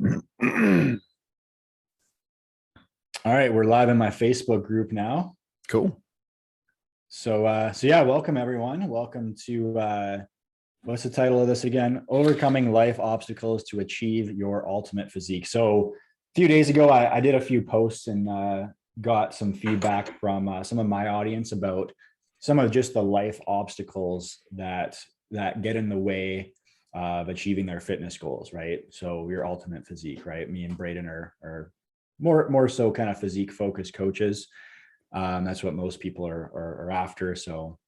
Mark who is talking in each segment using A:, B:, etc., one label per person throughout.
A: All right, we're live in my Facebook group now.
B: Cool.
A: So yeah, welcome everyone. Welcome to what's the title of this again? Overcoming life obstacles to achieve your ultimate physique. So a few days ago, I did a few posts and got some feedback from some of my audience about some of just the life obstacles that get in the way of achieving their fitness goals, right? So your ultimate physique, right? Me and Braden are more so kind of physique focused coaches. That's what most people are after. So,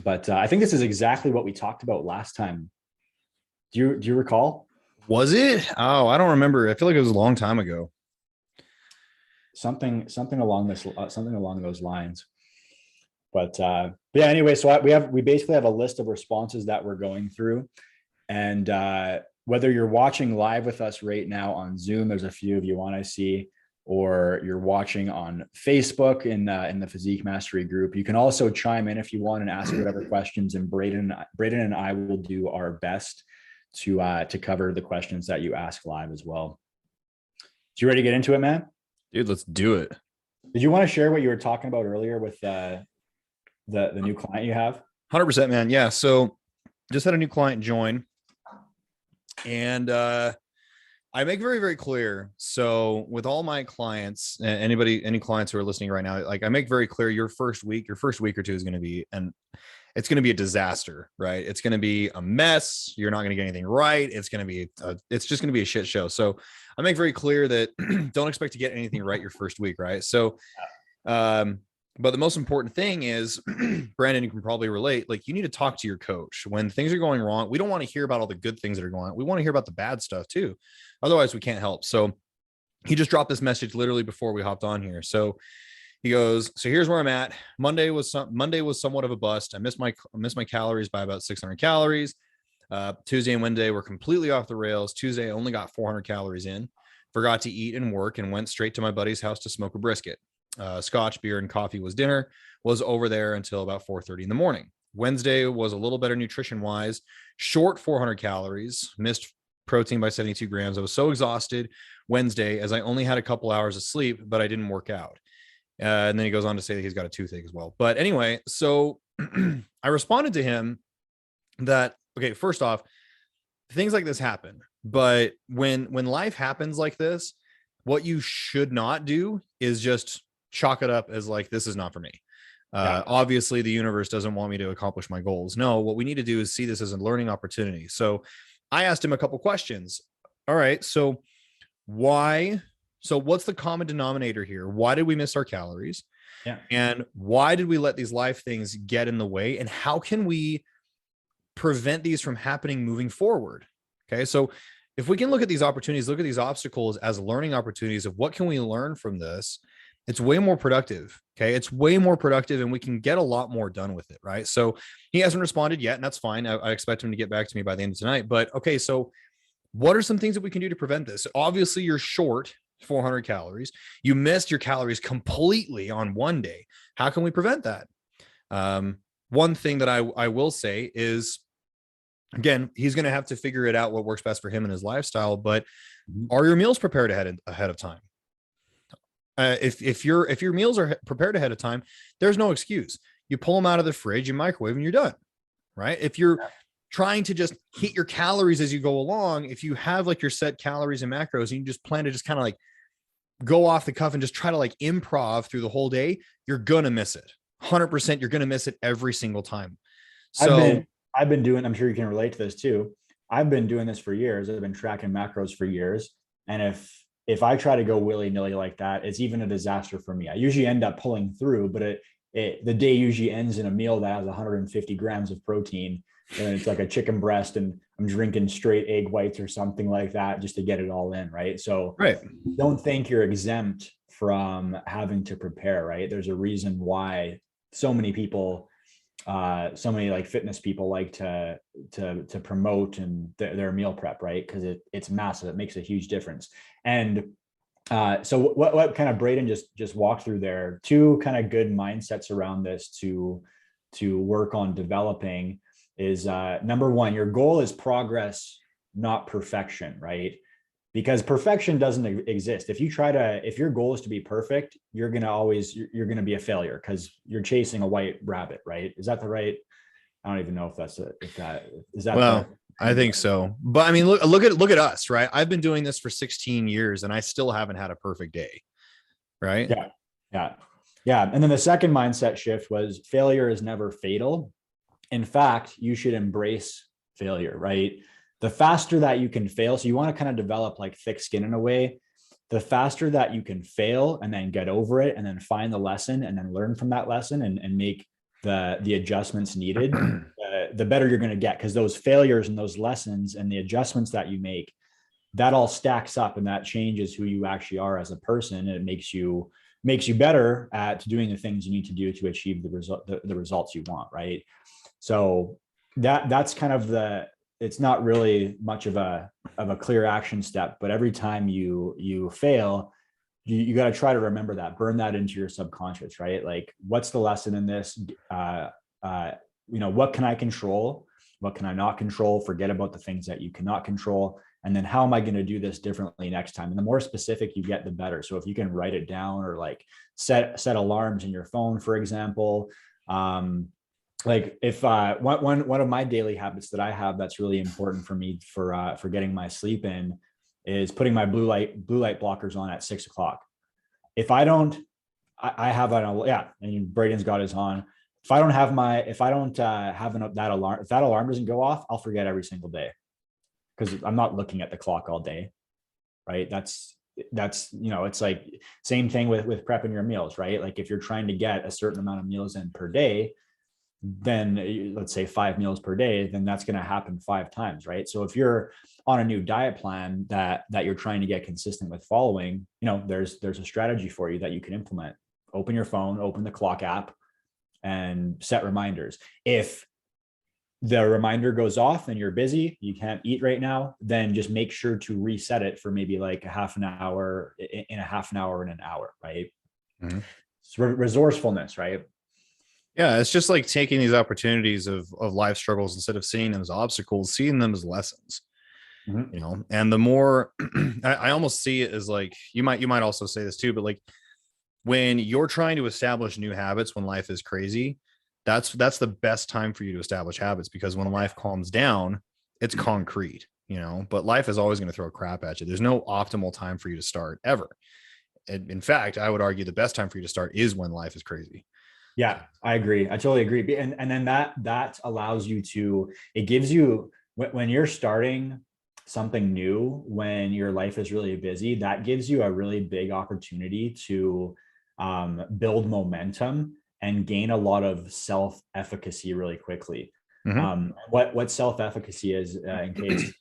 A: but I think this is exactly what we talked about last time. Do you recall?
B: Was it? Oh, I don't remember. I feel like it was a long time ago.
A: Something along something along those lines. But yeah, anyway, so we basically have a list of responses that we're going through, and whether you're watching live with us right now on Zoom, there's a few of you want to see, or you're watching on Facebook in the Physique Mastery group. You can also chime in if you want and ask whatever questions, and Braden and I will do our best to cover the questions that you ask live as well. So you ready to get into it, man?
B: Dude, let's do it.
A: Did you want to share what you were talking about earlier with the new client you have?
B: 100%, man. Yeah. So just had a new client join, and I make very, very clear. So with all my clients, any clients who are listening right now, like I make very clear your first week or two is going to be, and it's going to be a disaster, right? It's going to be a mess. You're not going to get anything right. It's going to be, it's just going to be a shit show. So I make very clear that don't expect to get anything right your first week, right? So, but the most important thing is, Brandon, you can probably relate, like you need to talk to your coach when things are going wrong. We don't want to hear about all the good things that are going on. We want to hear about the bad stuff too. Otherwise we can't help. So he just dropped this message literally before we hopped on here. So he goes, so here's where I'm at. Monday was somewhat of a bust. I missed my calories by about 600 calories. Tuesday and Wednesday were completely off the rails. Tuesday, I only got 400 calories in, forgot to eat and work, and went straight to my buddy's house to smoke a brisket. Scotch, beer, and coffee was dinner. Was over there until about 4:30 in the morning. Wednesday was a little better nutrition wise, short 400 calories, missed protein by 72 grams. I was so exhausted Wednesday as I only had a couple hours of sleep, but I didn't work out. And then he goes on to say that he's got a toothache as well. But anyway, so I responded to him that, okay, first off, things like this happen. But when life happens like this, what you should not do is just chalk it up as like, this is not for me. Obviously, the universe doesn't want me to accomplish my goals. No, what we need to do is see this as a learning opportunity. So I asked him a couple questions. All right, so what's the common denominator here? Why did we miss our calories?
A: Yeah.
B: And why did we let these life things get in the way? And how can we prevent these from happening moving forward? Okay. So if we can look at these opportunities, look at these obstacles as learning opportunities of what can we learn from this, it's way more productive. Okay. It's way more productive and we can get a lot more done with it. Right. So he hasn't responded yet, and that's fine. I expect him to get back to me by the end of tonight. But okay. So what are some things that we can do to prevent this? Obviously, you're short 400 calories. You missed your calories completely on one day. How can we prevent that? One thing that I will say is, again, he's going to have to figure it out what works best for him and his lifestyle, but are your meals prepared ahead of time? If your meals are prepared ahead of time, there's no excuse. You pull them out of the fridge, you microwave, and you're done, right? If you're trying to just hit your calories as you go along, if you have like your set calories and macros and you just plan to just kind of like go off the cuff and just try to like improv through the whole day, you're going to miss it. 100%. You're going to miss it every single time. So
A: I've been doing, I'm sure you can relate to this too. I've been doing this for years. I've been tracking macros for years. And if I try to go willy-nilly like that, it's even a disaster for me. I usually end up pulling through, but the day usually ends in a meal that has 150 grams of protein. And it's like a chicken breast and I'm drinking straight egg whites or something like that just to get it all in. Right. So don't think you're exempt from having to prepare. Right. There's a reason why so many people, so many like fitness people like to promote and their meal prep. Right. Cause it's massive. It makes a huge difference. And so what kind of Braden just walked through there, two kind of good mindsets around this to work on developing is number one, your goal is progress, not perfection, right? because perfection doesn't exist. If your goal is to be perfect, you're going to be a failure because you're chasing a white rabbit, right? Is that the right? I don't even know if is that the.
B: Well, I think so. But I mean, look at us, right? I've been doing this for 16 years and I still haven't had a perfect day. Right.
A: Yeah. Yeah. Yeah. And then the second mindset shift was failure is never fatal. In fact, you should embrace failure, right? The faster that you can fail, so you want to kind of develop like thick skin in a way. The faster that you can fail and then get over it and then find the lesson and then learn from that lesson and make the adjustments needed, the better you're going to get, because those failures and those lessons and the adjustments that you make, that all stacks up and that changes who you actually are as a person. And it makes you better at doing the things you need to do to achieve the results you want, right? So that's kind of it's not really much of a clear action step, but every time you fail, you got to try to remember that, burn that into your subconscious, right? Like, what's the lesson in this? What can I control? What can I not control? Forget about the things that you cannot control. And then how am I going to do this differently next time? And the more specific you get, the better. So if you can write it down or like set alarms in your phone, for example, like if one of my daily habits that I have that's really important for me for getting my sleep in is putting my blue light blockers on at 6:00. If I don't, I have and Braden's got his on. If I don't have that alarm, if that alarm doesn't go off, I'll forget every single day, because I'm not looking at the clock all day, right? That's it's like same thing with prepping your meals, right? Like if you're trying to get a certain amount of meals in per day, then let's say 5 meals per day, then that's going to happen 5 times, right? So if you're on a new diet plan that you're trying to get consistent with following, there's a strategy for you that you can implement. Open your phone, open the clock app, and set reminders. If the reminder goes off and you're busy, you can't eat right now, then just make sure to reset it for maybe like a half an hour, in a half an hour, in an hour, right? Mm-hmm. It's resourcefulness, right?
B: Yeah, it's just like taking these opportunities of life struggles, instead of seeing them as obstacles, seeing them as lessons. Mm-hmm. And the more I almost see it as like, you might also say this too, but like when you're trying to establish new habits when life is crazy, that's the best time for you to establish habits, because when life calms down, it's concrete, but life is always going to throw crap at you. There's no optimal time for you to start ever. In fact, I would argue the best time for you to start is when life is crazy.
A: Yeah, I agree. I totally agree. And then that allows you to, it gives you, when you're starting something new, when your life is really busy, that gives you a really big opportunity to build momentum and gain a lot of self-efficacy really quickly. Mm-hmm. What self-efficacy is, in case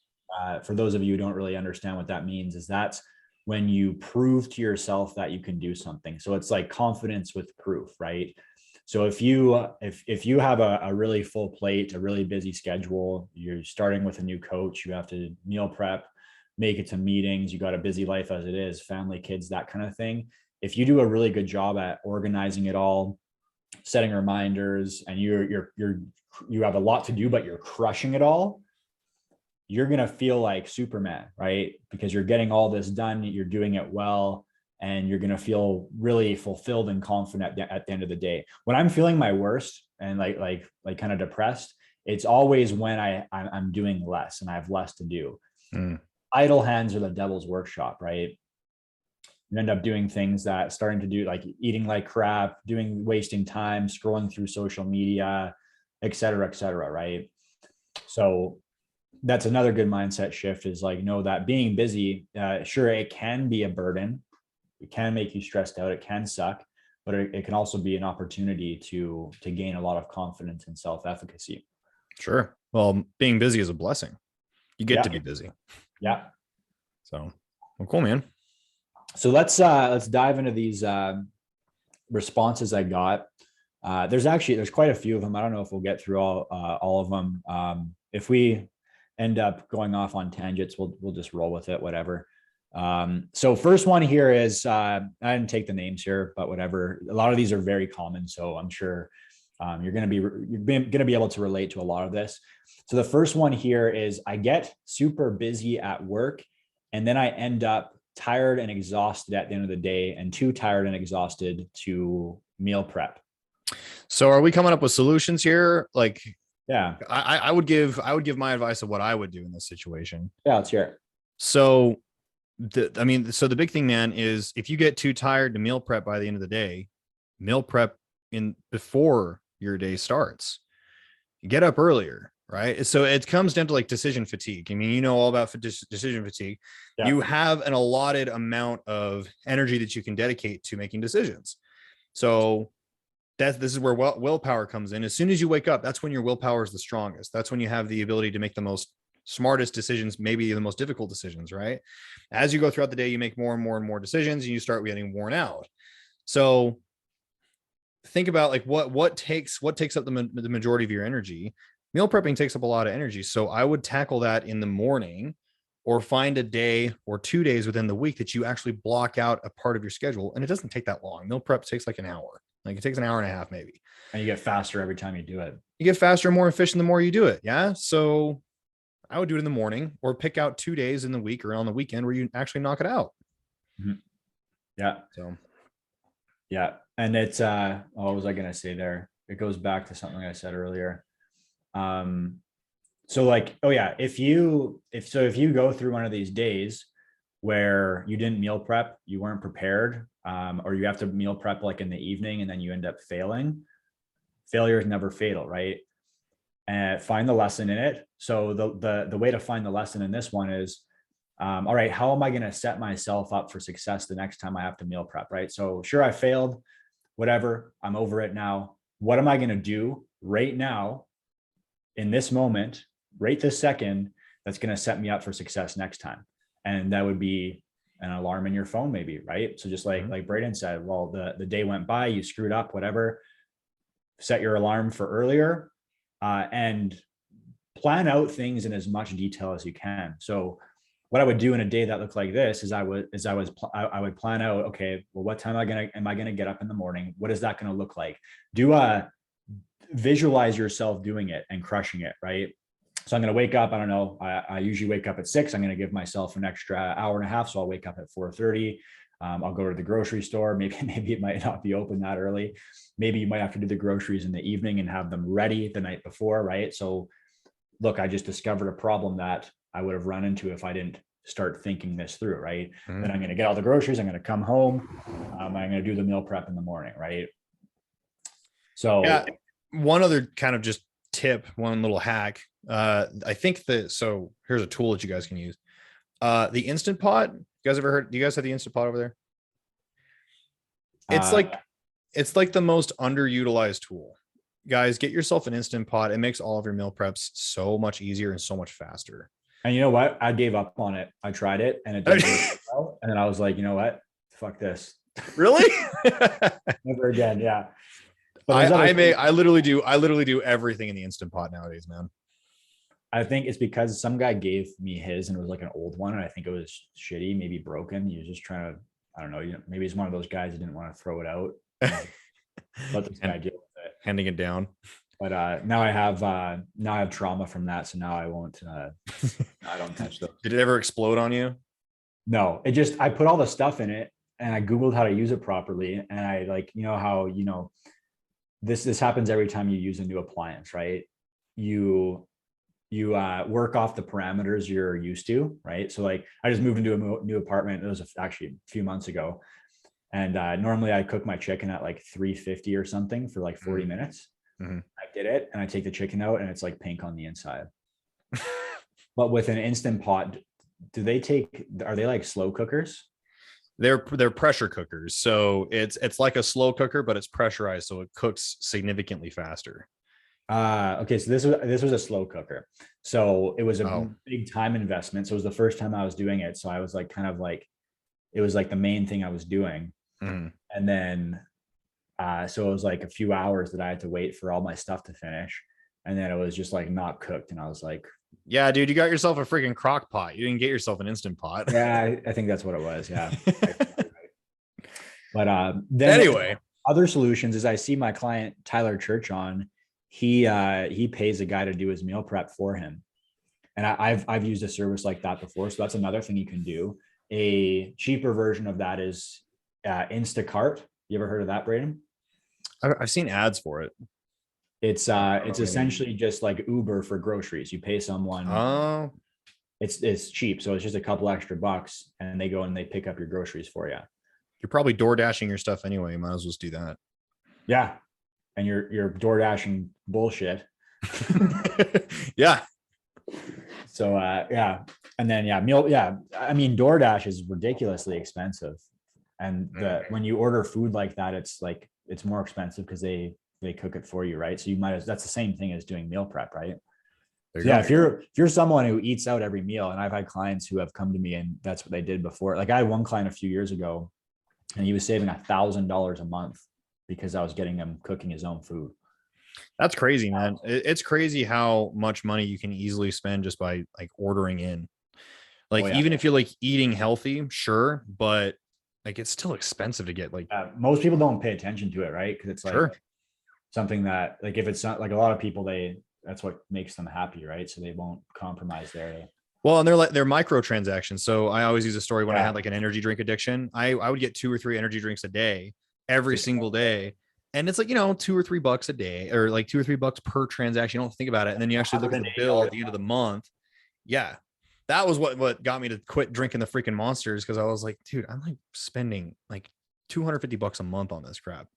A: for those of you who don't really understand what that means, is that's when you prove to yourself that you can do something. So it's like confidence with proof, right? So if you have a really full plate, a really busy schedule, you're starting with a new coach, you have to meal prep, make it to meetings, you got a busy life as it is, family, kids, that kind of thing. If you do a really good job at organizing it all, setting reminders, and you have a lot to do, but you're crushing it all, you're going to feel like Superman, right? Because you're getting all this done, you're doing it well, and you're going to feel really fulfilled and confident at the end of the day. When I'm feeling my worst and like kind of depressed, it's always when I'm doing less and I have less to do. Idle hands are the devil's workshop, right? You end up doing things that starting to do, like eating like crap, wasting time, scrolling through social media, et cetera, right? So that's another good mindset shift, is like, know that being busy, sure, it can be a burden. It can make you stressed out. It can suck, but it can also be an opportunity to gain a lot of confidence and self-efficacy.
B: Sure. Well, being busy is a blessing. You get to be busy.
A: Yeah.
B: So, well, cool, man.
A: So let's dive into these responses I got. There's quite a few of them. I don't know if we'll get through all of them. If we end up going off on tangents, we'll just roll with it, whatever. So first one here is, I didn't take the names here, but whatever. A lot of these are very common, so I'm sure you're going to be able to relate to a lot of this. So the first one here is, I get super busy at work And then I end up tired and exhausted at the end of the day, and too tired and exhausted to meal prep.
B: So are we coming up with solutions here? Like,
A: Yeah.
B: I would give my advice of what I would do in this situation.
A: Yeah, let's hear it.
B: So so the big thing, man, is if you get too tired to meal prep by the end of the day, meal prep in before your day starts. Get up earlier, right? So it comes down to like decision fatigue. I mean, you know all about decision fatigue. Yeah. You have an allotted amount of energy that you can dedicate to making decisions. So this is where willpower comes in. As soon as you wake up, that's when your willpower is the strongest. That's when you have the ability to make the most smartest decisions, maybe the most difficult decisions, right? As you go throughout the day, you make more and more and more decisions, and you start getting worn out. So think about like what takes up the majority of your energy. Meal prepping takes up a lot of energy. So I would tackle that in the morning, or find a day or 2 days within the week that you actually block out a part of your schedule. And it doesn't take that long. Meal prep takes like an hour. Like it takes an hour and a half, maybe.
A: And you get faster every time you do it.
B: You get faster, more efficient the more you do it. Yeah. So I would do it in the morning, or pick out 2 days in the week or on the weekend where you actually knock it out.
A: Mm-hmm. Yeah.
B: So,
A: yeah. And it's, what was I going to say there? It goes back to something I said earlier. So like, oh yeah, if you go through one of these days where you didn't meal prep, you weren't prepared, or you have to meal prep like in the evening and then you end up failing, failure is never fatal, right? And find the lesson in it. So the way to find the lesson in this one is, all right, how am I going to set myself up for success the next time I have to meal prep, right? So sure, I failed, whatever, I'm over it now. What am I going to do right now in this moment, right this second, that's going to set me up for success next time? And that would be an alarm in your phone, maybe, right? So just like Braden said, well, the day went by, you screwed up, whatever, set your alarm for earlier, and plan out things in as much detail as you can. So what I would do in a day that looked like this is I would plan out, okay, well, what time am I gonna get up in the morning? What is that gonna look like? Visualize yourself doing it and crushing it, right? So I'm gonna wake up, I don't know, I usually wake up at 6. I'm gonna give myself an extra hour and a half. So I'll wake up at 4:30. I'll go to the grocery store. Maybe it might not be open that early. Maybe you might have to do the groceries in the evening and have them ready the night before, right? So look, I just discovered a problem that I would have run into if I didn't start thinking this through, right? Mm-hmm. Then I'm going to get all the groceries. I'm going to come home. I'm going to do the meal prep in the morning, right? So
B: yeah, one other kind of just tip, one little hack. I think so here's a tool that you guys can use. The Instant Pot. You guys ever heard? Do you guys have the Instant Pot over there? It's like the most underutilized tool. Guys, get yourself an Instant Pot. It makes all of your meal preps so much easier and so much faster.
A: And you know what? I gave up on it. I tried it and it didn't work well. And then I was like, you know what? Fuck this.
B: Really?
A: Never again. Yeah.
B: But I literally do everything in the Instant Pot nowadays, man.
A: I think it's because some guy gave me his and it was like an old one. And I think it was shitty, maybe broken. He was just trying to, I don't know, maybe he's one of those guys that didn't want to throw it out. Let this guy deal with it.
B: Handing it down.
A: But now I have trauma from that. So now I won't, I don't touch those.
B: Did it ever explode on you?
A: No, I put all the stuff in it and I Googled how to use it properly. And I like, how, this happens every time you use a new appliance, right? You work off the parameters you're used to, right? So like I just moved into a new apartment. It was actually a few months ago. And normally I cook my chicken at like 350 or something for like 40 minutes. Mm-hmm. I did it and I take the chicken out and it's like pink on the inside. But with an Instant Pot, are they like slow cookers?
B: They're pressure cookers. So it's like a slow cooker, but it's pressurized. So it cooks significantly faster.
A: Okay. So this was a slow cooker. So it was a big time investment. So it was the first time I was doing it. So I was like, it was like the main thing I was doing. Mm. And then, so it was like a few hours that I had to wait for all my stuff to finish. And then it was just like not cooked. And I was like,
B: yeah, dude, you got yourself a freaking crock pot. You didn't get yourself an Instant Pot.
A: Yeah. I think that's what it was. Yeah. But
B: then anyway,
A: other solutions is I see my client, Tyler Church on, he pays a guy to do his meal prep for him. And I've used a service like that before. So that's another thing you can do. A cheaper version of that is Instacart. You ever heard of that, Braden?
B: I've seen ads for it.
A: It's
B: I don't know, maybe.
A: essentially just like Uber for groceries. You pay someone,
B: Oh,
A: it's cheap. So it's just a couple extra bucks and they go and they pick up your groceries for you.
B: you're probably door dashing your stuff anyway. You might as well just do that.
A: Yeah. And you're door dashing bullshit.
B: Yeah.
A: So yeah. And then meal. Yeah. I mean, DoorDash is ridiculously expensive. And when you order food like that, it's more expensive because they cook it for you, right? So that's the same thing as doing meal prep, right? So yeah, if you're someone who eats out every meal, and I've had clients who have come to me and that's what they did before. Like I had one client a few years ago and he was saving $1,000 a month because I was getting him cooking his own food.
B: That's crazy, man. It's crazy how much money you can easily spend just by like ordering in. Like, even if you're like eating healthy, sure, but like it's still expensive to get. Like
A: most people don't pay attention to it, right? Because it's like something that, like, if it's not like a lot of people, that's what makes them happy, right? So they won't compromise there.
B: Well, and they're microtransactions. So I always use a story when I had like an energy drink addiction. I would get 2 or 3 energy drinks a day, every single day. And it's like, $2 or $3 a day, or like $2 or $3 per transaction. You don't think about it. And then you actually look at the bill at the end of the month. Yeah. That was what got me to quit drinking the freaking Monsters. Cause I was like, dude, I'm like spending like $250 a month on this crap.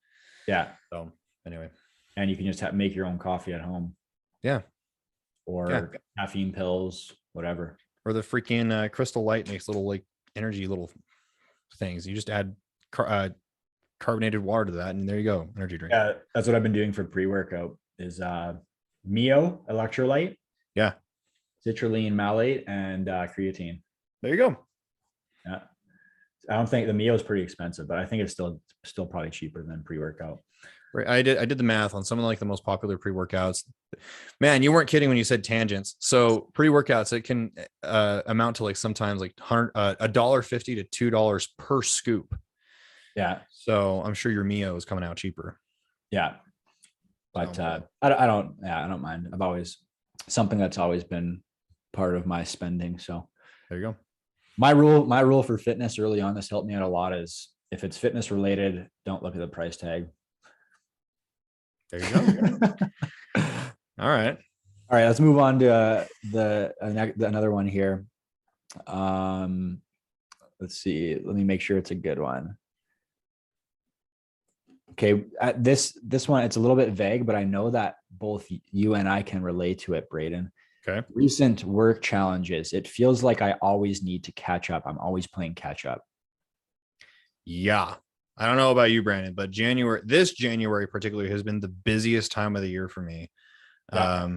A: Yeah.
B: So anyway.
A: And you can just make your own coffee at home.
B: Yeah.
A: Or caffeine pills, whatever.
B: Or the freaking Crystal Light makes little like energy little things. You just add carbonated water to that, and there you go, energy drink.
A: Yeah, that's what I've been doing for pre-workout is Mio electrolyte, citrulline malate, and creatine.
B: There you go.
A: Yeah, I don't think the Mio is pretty expensive, but I think it's still probably cheaper than pre-workout.
B: Right, I did the math on some of like the most popular pre-workouts. Man, you weren't kidding when you said tangents. So pre-workouts, it can amount to like sometimes like $1.50 to $2 per scoop.
A: Yeah.
B: So I'm sure your Mio is coming out cheaper.
A: Yeah. But I don't mind. I've always, something that's always been part of my spending. So
B: there you go.
A: My rule for fitness early on, this helped me out a lot, is if it's fitness related, don't look at the price tag.
B: There you go. All right.
A: Let's move on to another one here. Let's see. Let me make sure it's a good one. Okay, this one, it's a little bit vague, but I know that both you and I can relate to it, Braden.
B: Okay.
A: Recent work challenges. It feels like I always need to catch up. I'm always playing catch up. Yeah.
B: I don't know about you, Brandon, but this January particularly has been the busiest time of the year for me. Yeah.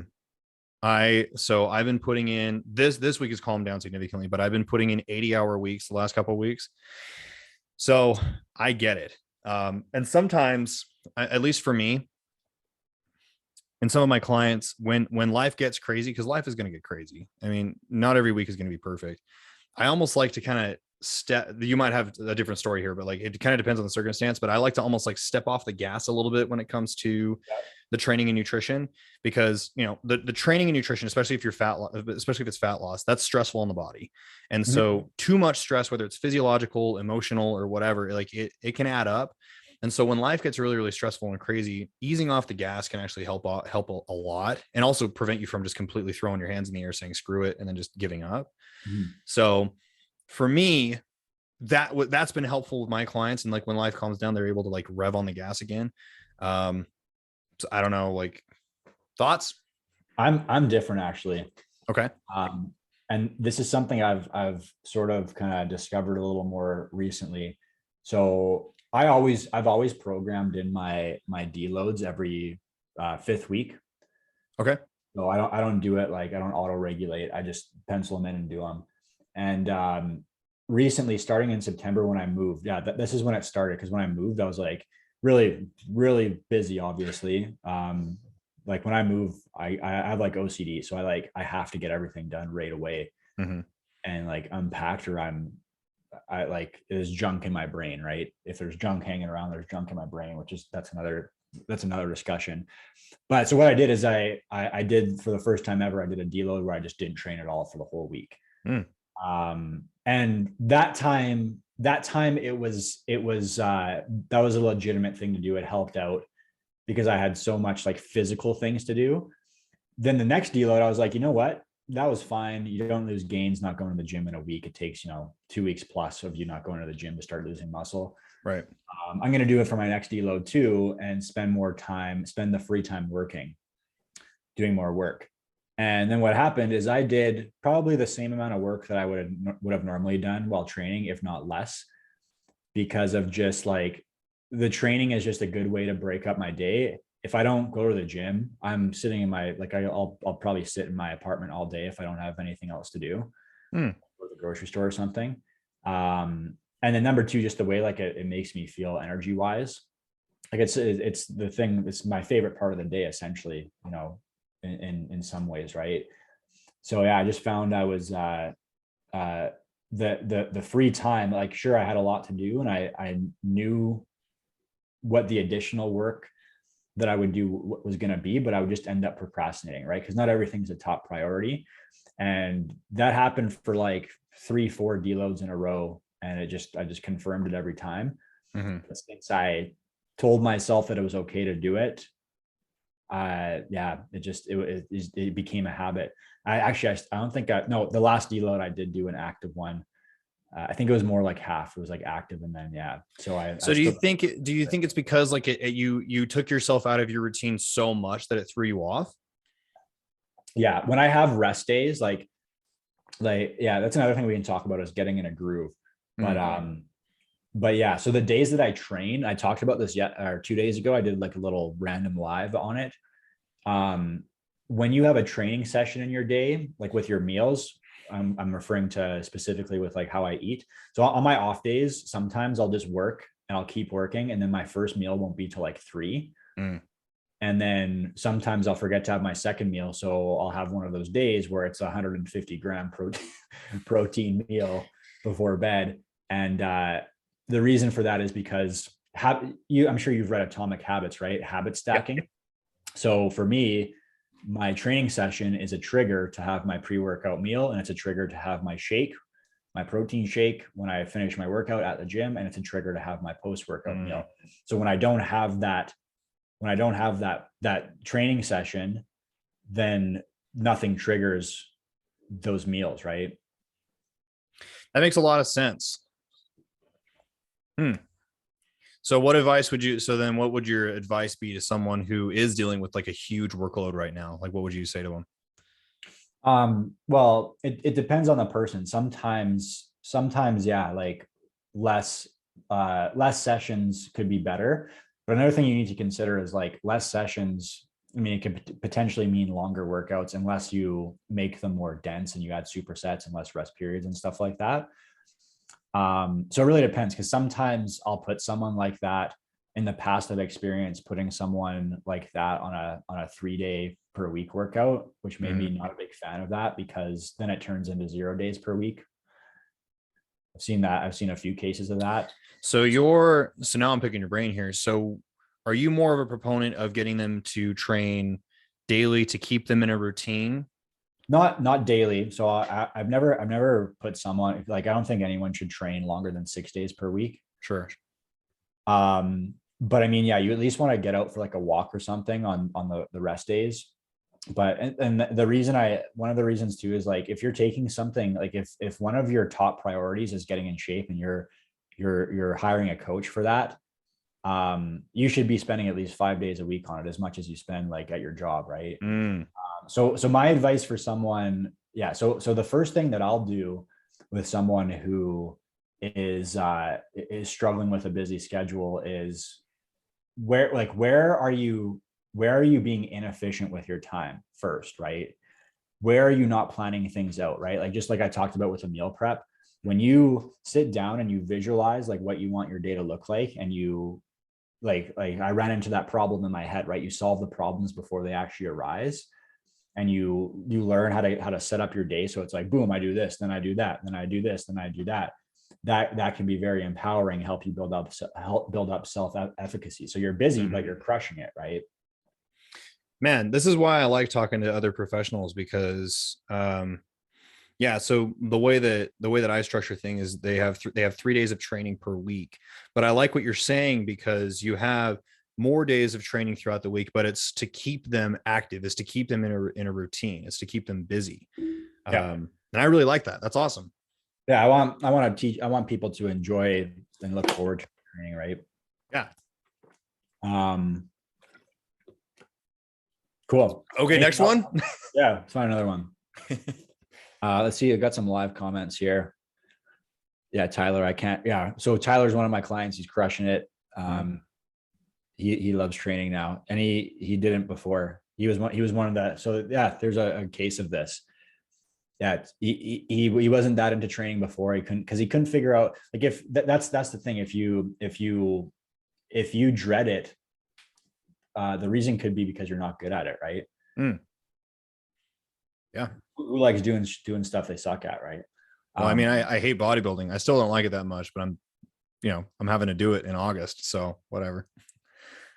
B: I've been putting in this week has calmed down significantly, but I've been putting in 80-hour weeks the last couple of weeks. So I get it. And sometimes, at least for me and some of my clients, when life gets crazy, because life is going to get crazy. I mean, not every week is going to be perfect. I almost like to kind of you might have a different story here, but like, it kind of depends on the circumstance, but I like to almost like step off the gas a little bit when it comes to the training and nutrition, because, the training and nutrition, especially if it's fat loss, that's stressful on the body. And so too much stress, whether it's physiological, emotional, or whatever, like it can add up. And so when life gets really, really stressful and crazy, easing off the gas can actually help a lot, and also prevent you from just completely throwing your hands in the air saying screw it and then just giving up. So for me, that's been helpful with my clients. And like when life calms down, they're able to like rev on the gas again. So I don't know, like, thoughts?
A: I'm different, actually.
B: Okay.
A: And this is something I've sort of kind of discovered a little more recently. So I've always programmed in my deloads every 5th week.
B: Okay.
A: So I don't do it, like, I don't auto regulate. I just pencil them in and do them. And recently, starting in September when I moved, this is when it started. Because when I moved, I was like really, really busy, obviously. Like when I move, I have like OCD. So I have to get everything done right away, and like unpacked, or there's junk in my brain, right? If there's junk hanging around, there's junk in my brain, that's another that's another discussion. But so what I did is I did, for the first time ever, I did a deload where I just didn't train at all for the whole week. And that time that was a legitimate thing to do. It helped out because I had so much like physical things to do. Then the next deload, I was like, you know what? That was fine. You don't lose gains not going to the gym in a week. It takes, 2 weeks plus of you not going to the gym to start losing muscle.
B: Right.
A: I'm going to do it for my next deload too, and spend the free time doing more work. And then what happened is I did probably the same amount of work that I would have normally done while training, if not less, because of just like the training is just a good way to break up my day. If I don't go to the gym, I'm sitting in I'll probably sit in my apartment all day if I don't have anything else to do, go to the grocery store or something. And then number two, just the way like it makes me feel energy wise. Like it's my favorite part of the day, essentially, in some ways. Right. So yeah, I just found I was, the free time, like, sure, I had a lot to do, and I knew what the additional work that I would do was going to be, but I would just end up procrastinating, right? Because not everything's a top priority. And that happened for like 3-4 deloads in a row. And I just confirmed it every time. But since I told myself that it was okay to do it, it became a habit. I don't think the last deload I did do an active one. I think it was more like half. It was like active, and then
B: do you think it's because like you took yourself out of your routine so much that it threw you off?
A: Yeah, when I have rest days, like yeah, that's another thing we can talk about, is getting in a groove. But yeah, so the days that I train, I talked about this 2 days ago. I did like a little random live on it. When you have a training session in your day, like with your meals, I'm referring to specifically with like how I eat. So on my off days, sometimes I'll just work and I'll keep working, and then my first meal won't be till like 3. And then sometimes I'll forget to have my second meal. So I'll have one of those days where it's 150 gram protein meal before bed. And the reason for that is because I'm sure you've read Atomic Habits, right? Habit stacking. Yep. So for me, my training session is a trigger to have my pre-workout meal, and it's a trigger to have my protein shake when I finish my workout at the gym, and it's a trigger to have my post-workout meal. So when I don't have that training session, then nothing triggers those meals, right?
B: That makes a lot of sense. So what would your advice be to someone who is dealing with like a huge workload right now? Like, what would you say to them?
A: Well, it depends on the person. Sometimes, yeah, like less sessions could be better. But another thing you need to consider is like less sessions. I mean, it could potentially mean longer workouts unless you make them more dense and you add supersets and less rest periods and stuff like that. So it really depends, because sometimes I'll put someone like that. In the past, I've experienced putting someone like that on a 3-day per week workout, which made me not a big fan of that, because then it turns into 0 days per week. I've seen that. I've seen a few cases of that.
B: So now I'm picking your brain here. So are you more of a proponent of getting them to train daily to keep them in a routine?
A: Not daily. So I've never put someone, like, I don't think anyone should train longer than 6 days per week.
B: Sure.
A: But I mean, yeah, you at least want to get out for like a walk or something on the rest days. But and one of the reasons too is like, if you're taking something, like if one of your top priorities is getting in shape and you're hiring a coach for that, you should be spending at least 5 days a week on it, as much as you spend like at your job, right? So my advice for someone, yeah. So the first thing that I'll do with someone who is struggling with a busy schedule is where are you being inefficient with your time first, right? Where are you not planning things out, right? Like, just like I talked about with a meal prep, when you sit down and you visualize like what you want your day to look like, and you like I ran into that problem in my head, right? You solve the problems before they actually arise, and you learn how to set up your day. So it's like, boom, I do this, then I do that, then I do this, then I do that. that can be very empowering, help build up self-efficacy. So you're busy, but you're crushing it, right?
B: Man, this is why I like talking to other professionals, because yeah, so the way that I structure things is they have 3 days of training per week. But I like what you're saying, because you have more days of training throughout the week, but it's to keep them active, it's to keep them in a routine, it's to keep them busy.
A: Yeah.
B: And I really like that. That's awesome.
A: Yeah, I want people to enjoy and look forward to training, right?
B: Yeah.
A: Cool.
B: Okay, next one.
A: Yeah, let's find another one. Let's see. I've got some live comments here. Yeah, Tyler, I can't. Yeah, so Tyler's one of my clients. He's crushing it. He loves training now, and he didn't before. He was one of the. So yeah, there's a case of this. Yeah, he wasn't that into training before. He couldn't figure out, like, if that's the thing. If you dread it, the reason could be because you're not good at it, right?
B: Yeah.
A: Who likes doing stuff they suck at, right?
B: Well, I mean, I hate bodybuilding. I still don't like it that much, but I'm having to do it in August. So whatever.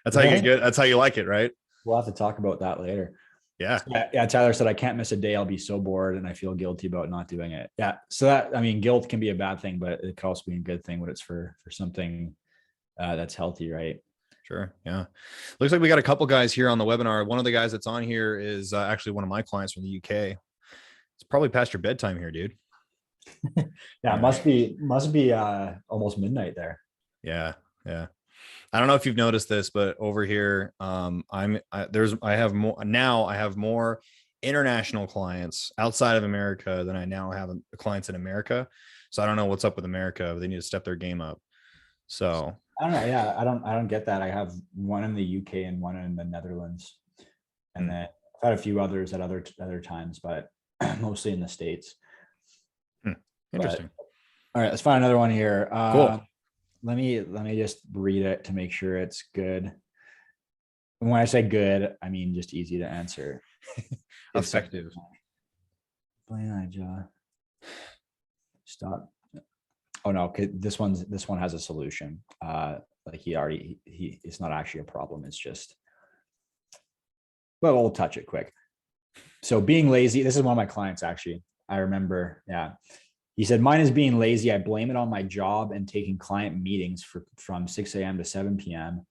B: That's how you get good. That's how you like it, right?
A: We'll have to talk about that later.
B: Yeah.
A: Yeah. Tyler said, I can't miss a day. I'll be so bored and I feel guilty about not doing it. Yeah. So that, I mean, guilt can be a bad thing, but it can also be a good thing when it's for something that's healthy, right?
B: Sure. Yeah. Looks like we got a couple guys here on the webinar. One of the guys that's on here is actually one of my clients from the UK. It's probably past your bedtime here, dude.
A: Yeah. Must be almost midnight there.
B: Yeah. Yeah. I don't know if you've noticed this, but over here, I have more international clients outside of America than I now have clients in America. So I don't know what's up with America, but they need to step their game up. So
A: I don't know. Yeah, I don't get that. I have one in the UK and one in the Netherlands, and then I've had a few others at other times, but mostly in the States.
B: Interesting.
A: All right, let's find another one here.
B: Cool.
A: Let me just read it to make sure it's good. And when I say good, I mean just easy to answer.
B: Effective.
A: Stop. Oh no, this one has a solution. Like it's not actually a problem. It's just, well, we'll touch it quick. So being lazy, this is one of my clients, actually. I remember, yeah. He said, mine is being lazy. I blame it on my job and taking client meetings from 6 a.m. to 7 p.m.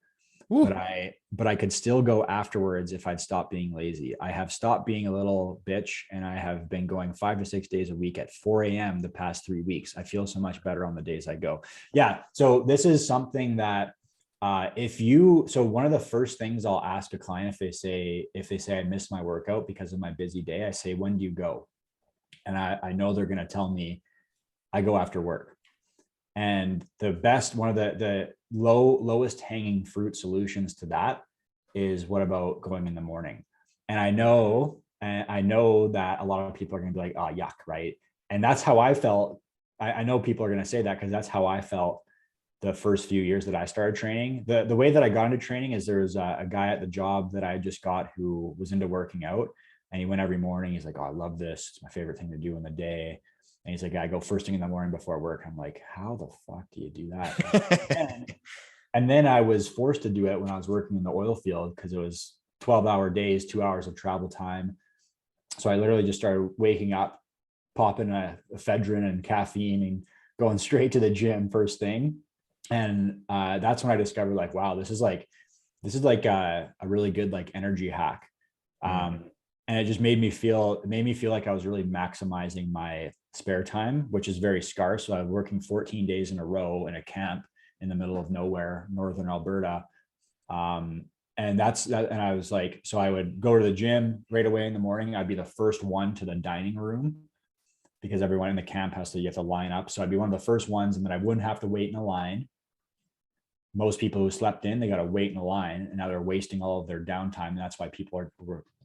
A: But I could still go afterwards if I'd stop being lazy. I have stopped being a little bitch, and I have been going 5 to 6 days a week at 4 a.m. the past 3 weeks. I feel so much better on the days I go. Yeah. So this is something that so one of the first things I'll ask a client, if they say I missed my workout because of my busy day, I say, when do you go? And I know they're going to tell me I go after work. And one of the lowest hanging fruit solutions to that is, what about going in the morning? And I know that a lot of people are going to be like, oh, yuck, right? And that's how I felt. I know people are going to say that because that's how I felt the first few years that I started training. The way that I got into training is there's a guy at the job that I just got who was into working out, and he went every morning. He's like, oh, I love this. It's my favorite thing to do in the day. And he's like, I go first thing in the morning before work. I'm like, how the fuck do you do that? and then I was forced to do it when I was working in the oil field, because it was 12-hour days, 2 hours of travel time. So I literally just started waking up, popping a ephedrine and caffeine and going straight to the gym first thing. And that's when I discovered, like, wow, this is like a really good, like, energy hack. And it just made me feel like I was really maximizing my spare time, which is very scarce. So I was working 14 days in a row in a camp in the middle of nowhere, northern Alberta. And that's that. And I was like, so I would go to the gym right away in the morning. I'd be the first one to the dining room, because everyone in the camp you have to line up. So I'd be one of the first ones, and then I wouldn't have to wait in a line. Most people who slept in, they got to wait in a line, and now they're wasting all of their downtime. And that's why people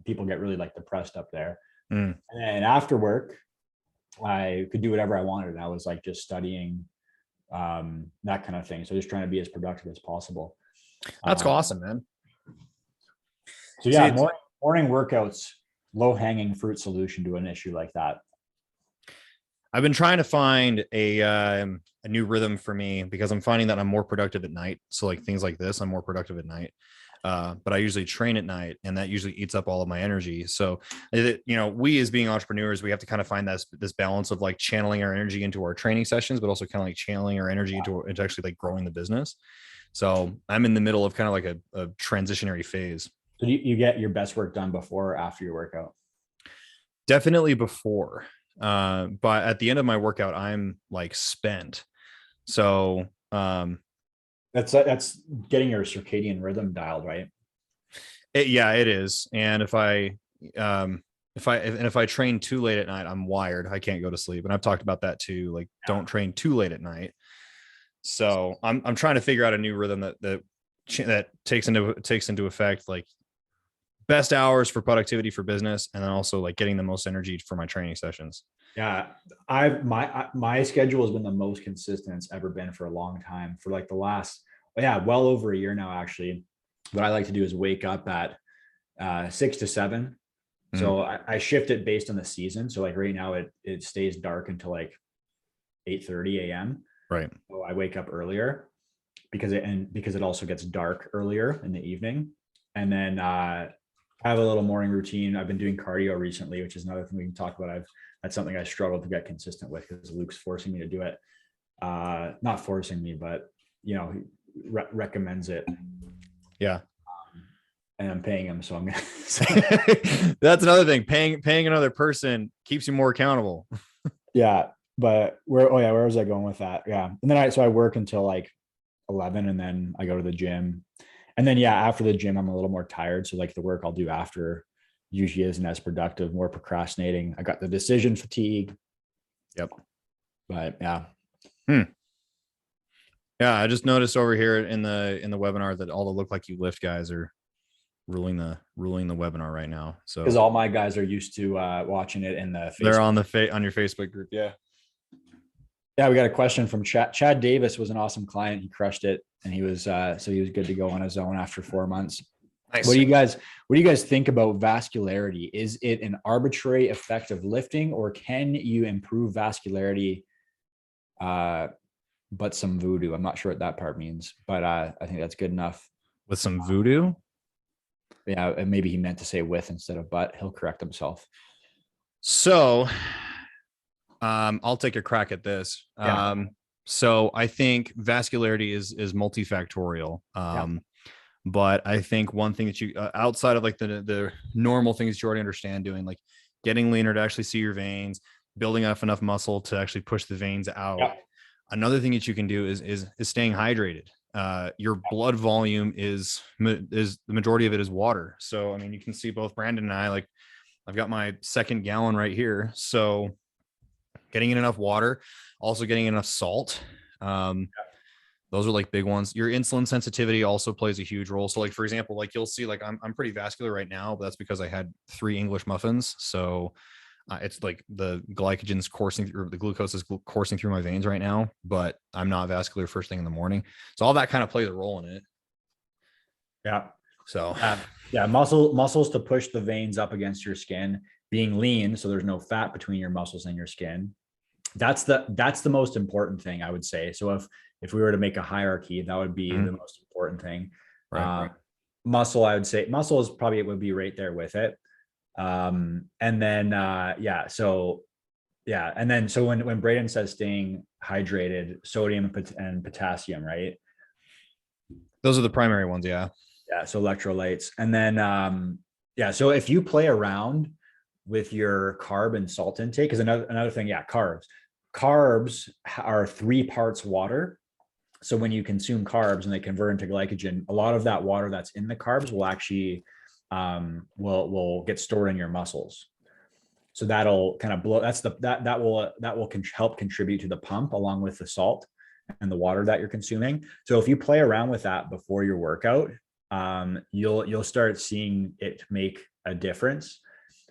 A: get really, like, depressed up there. And then after work, I could do whatever I wanted. I was like just studying, that kind of thing. So just trying to be as productive as possible.
B: That's awesome, man.
A: So yeah, morning workouts, low hanging fruit solution to an issue like that.
B: I've been trying to find a new rhythm for me because I'm finding that I'm more productive at night. So like things like this, I'm more productive at night. But I usually train at night, and that usually eats up all of my energy. So, we as being entrepreneurs, we have to kind of find this balance of like channeling our energy into our training sessions, but also kind of like channeling our energy into actually like growing the business. So I'm in the middle of kind of like a transitionary phase.
A: So you get your best work done before or after your workout?
B: Definitely before. But at the end of my workout, I'm like spent. So
A: That's getting your circadian rhythm dialed, right?
B: yeah, it is. And if I train too late at night, I'm wired. I can't go to sleep. And I've talked about that too. Like, don't train too late at night. So I'm trying to figure out a new rhythm that takes into effect like best hours for productivity for business, and then also like getting the most energy for my training sessions.
A: Yeah, my schedule has been the most consistent it's ever been for a long time. For like the last, well over a year now, actually. What I like to do is wake up at 6 to 7. So I shift it based on the season. So like right now it stays dark until like 8:30 a.m.
B: Right.
A: So I wake up earlier because it also gets dark earlier in the evening. And then I have a little morning routine. I've been doing cardio recently, which is another thing we can talk about. That's something I struggle to get consistent with because Luke's forcing me to do it. Not forcing me, but he recommends it.
B: Yeah.
A: And I'm paying him, so I'm gonna.
B: That's another thing. Paying another person keeps you more accountable.
A: Yeah, but where was I going with that? Yeah, and then I work until like 11, and then I go to the gym, and then after the gym I'm a little more tired, so like the work I'll do after usually isn't as productive, more procrastinating. I got the decision fatigue.
B: Yep.
A: But yeah.
B: Yeah, I just noticed over here in the webinar that all the Look Like You Lift guys are ruling the webinar right now. So
A: because all my guys are used to watching it in the Facebook.
B: They're on on your Facebook group. Yeah.
A: Yeah, we got a question from Chad Davis. Was an awesome client. He crushed it, and he was good to go on his own after 4 months. Nice. What do you guys think about vascularity? Is it an arbitrary effect of lifting, or can you improve vascularity but some voodoo? I'm not sure what that part means, but I think that's good enough.
B: With some voodoo?
A: Yeah, and maybe he meant to say with instead of but. He'll correct himself.
B: So I'll take a crack at this. Yeah. So I think vascularity is multifactorial. But I think one thing that you outside of like the normal things you already understand doing, like getting leaner to actually see your veins, building up enough muscle to actually push the veins out. Yeah. Another thing that you can do is staying hydrated. Your blood volume is the majority of it is water. So, I mean, you can see both Brandon and I, like I've got my 2nd gallon right here. So getting in enough water, also getting enough salt. Those are like big ones. Your insulin sensitivity also plays a huge role. So like, for example, like you'll see, like I'm pretty vascular right now, but that's because I had 3 English muffins. So it's like the glycogen's coursing through, the glucose is coursing through my veins right now, but I'm not vascular first thing in the morning. So all that kind of plays a role in it.
A: Yeah.
B: So
A: muscles to push the veins up against your skin, being lean, so there's no fat between your muscles and your skin. That's the most important thing, I would say. So if we were to make a hierarchy, that would be the most important thing. Right. Muscle, I would say muscle is probably, it would be right there with it. And then so when Braden says staying hydrated, sodium and potassium, right?
B: Those are the primary ones. Yeah.
A: So electrolytes. And then so if you play around with your carb and salt intake, is another thing. Carbs are 3 parts water. So when you consume carbs and they convert into glycogen, a lot of that water that's in the carbs will actually will get stored in your muscles. So that'll kind of blow. That will help contribute to the pump along with the salt and the water that you're consuming. So if you play around with that before your workout, you'll start seeing it make a difference.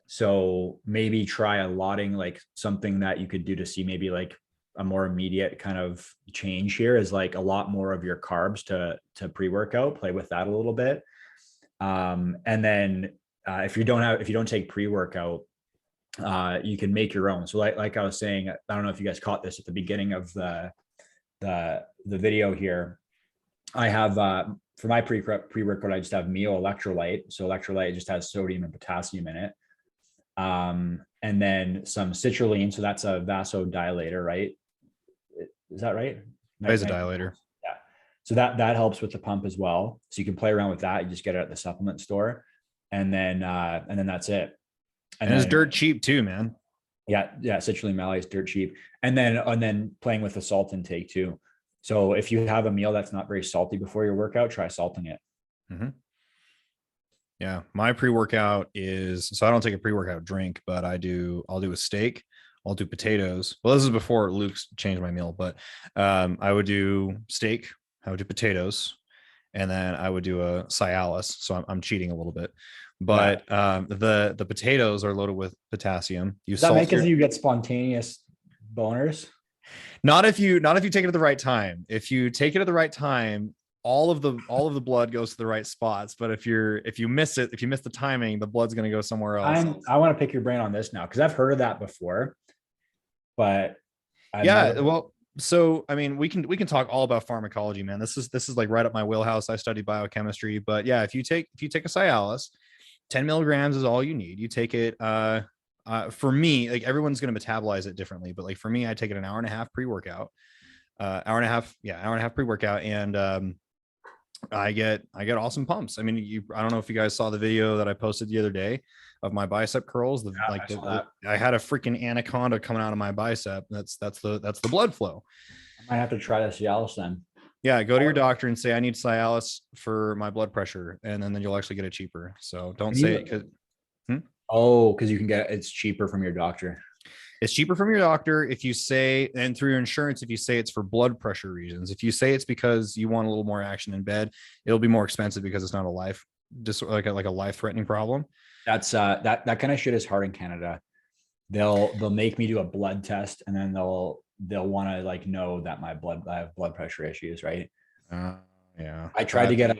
A: So maybe try allotting like something that you could do to see maybe like a more immediate kind of change here is like a lot more of your carbs to pre-workout, play with that a little bit. And then if you don't take pre-workout, you can make your own. So like I was saying, I don't know if you guys caught this at the beginning of the video here. I have for my pre-workout, I just have Mio electrolyte. So electrolyte just has sodium and potassium in it. And then some citrulline. So that's a vasodilator, right? Is that right?
B: Vasodilator.
A: Yeah. So that helps with the pump as well. So you can play around with that. You just get it at the supplement store, and then that's it.
B: And it's dirt cheap too, man.
A: Yeah, citrulline malate is dirt cheap. And then playing with the salt intake too. So if you have a meal that's not very salty before your workout, try salting it.
B: Mm-hmm. Yeah, my pre-workout is, so I don't take a pre-workout drink, but I'll do a steak. I'll do potatoes. Well, this is before Luke's changed my meal, but I would do steak. I would do potatoes, and then I would do a Cialis. So I'm cheating a little bit, but the potatoes are loaded with potassium.
A: Does that make it so you get spontaneous boners?
B: Not if you take it at the right time. If you take it at the right time, all of the blood goes to the right spots. But if you miss it, if you miss the timing, the blood's going to go somewhere else.
A: I want to pick your brain on this now, because I've heard of that before, but
B: well, so I mean, we can talk all about pharmacology, man. This is like right up my wheelhouse. I studied biochemistry, but yeah, if you take a Cialis, 10 milligrams is all you need. You take it. For me, like, everyone's going to metabolize it differently, but like for me, I take it an hour and a half pre-workout, hour and a half pre-workout. And, I get awesome pumps. I mean, I don't know if you guys saw the video that I posted the other day of my bicep curls. I had a freaking anaconda coming out of my bicep. That's the blood flow.
A: I might have to try the Cialis then.
B: Yeah, go to your doctor and say, I need Cialis for my blood pressure, and then you'll actually get it cheaper. So don't say it because
A: because you can it's cheaper from your doctor.
B: It's cheaper from your doctor if you say, and through your insurance, if you say it's for blood pressure reasons. If you say it's because you want a little more action in bed, it'll be more expensive because it's not like a life-threatening problem.
A: That's that kind of shit is hard in Canada. They'll make me do a blood test, and then they'll want to like know that I have blood pressure issues, right?
B: Yeah.
A: I tried to get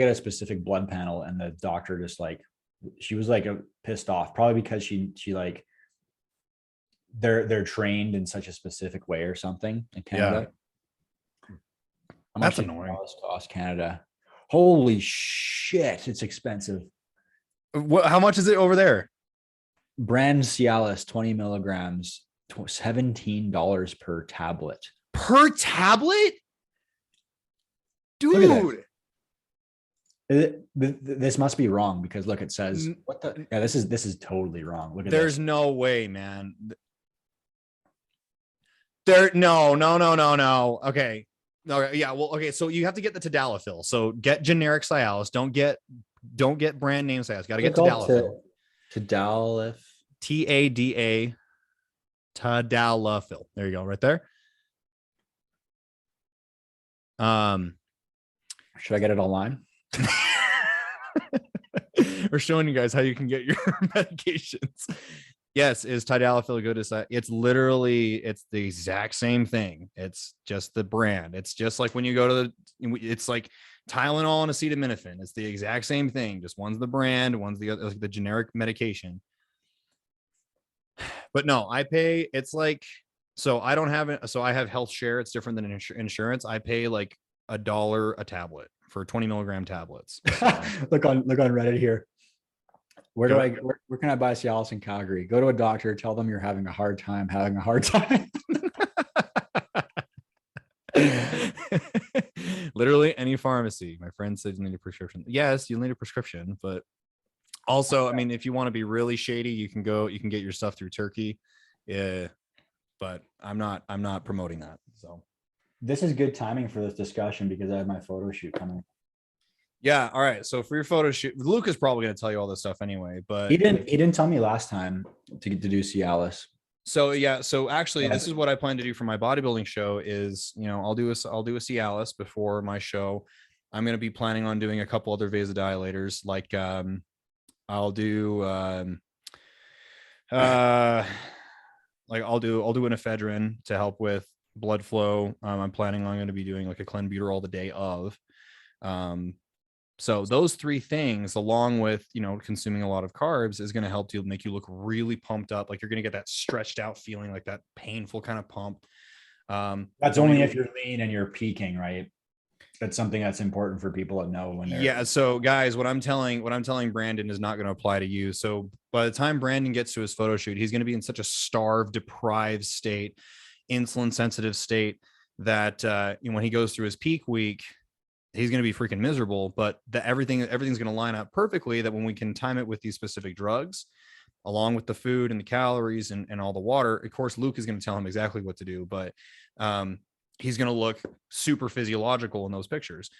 A: a specific blood panel, and the doctor just like, she was like pissed off, probably because she like, they're trained in such a specific way or something in Canada.
B: Yeah. That's annoying.
A: Cost Canada. Holy shit, it's expensive.
B: How much is it over there?
A: Brand Cialis, 20 milligrams, $17 per tablet.
B: Per tablet? Dude.
A: This must be wrong, because look, it says what the, yeah, this is totally wrong. Look at
B: There's
A: this.
B: No way, man. No. Okay. Yeah. Well, okay. So you have to get the tadalafil. So get generic Cialis. Don't get brand name Cialis. Got to get tadalafil.
A: Tadalafil.
B: TADA. Tadalafil. There you go. Right there.
A: Should I get it online?
B: We're showing you guys how you can get your medications. Yes, is tadalafil good? It's the exact same thing. It's just the brand. It's just like when you go to it's like Tylenol and acetaminophen. It's the exact same thing. Just one's the brand, one's the generic medication. But no, I pay. It's like, so I don't have it. So I have health share. It's different than insurance. I pay like $1 a tablet for 20 milligram tablets.
A: look on Reddit here. Where can I buy Cialis in Calgary? Go to a doctor, tell them you're having a hard time.
B: Literally any pharmacy. My friend said you need a prescription. Yes, you'll need a prescription, but also, I mean, if you want to be really shady, you can get your stuff through Turkey. Yeah, but I'm not promoting that. So
A: this is good timing for this discussion, because I have my photo shoot coming.
B: Yeah. All right. So for your photo shoot, Luke is probably going to tell you all this stuff anyway, but
A: he didn't tell me last time to do Cialis.
B: So yeah. So actually, this is what I plan to do for my bodybuilding show is, I'll do a Cialis before my show. I'm going to be planning on doing a couple other vasodilators. Like, I'll do, I'll do an ephedrine to help with blood flow. I'm planning on going to be doing like a clenbuterol the day of, So those three things, along with, consuming a lot of carbs, is going to help you make you look really pumped up. Like you're going to get that stretched out feeling, like that painful kind of pump.
A: That's only if you're lean and you're peaking, right? That's something that's important for people to know when they're.
B: Yeah. So guys, what I'm telling Brandon is not going to apply to you. So by the time Brandon gets to his photo shoot, he's going to be in such a starved, deprived state, insulin sensitive state, that when he goes through his peak week, he's going to be freaking miserable. But everything's going to line up perfectly, that when we can time it with these specific drugs, along with the food and the calories and all the water, of course, Luke is going to tell him exactly what to do, but he's going to look super physiological in those pictures.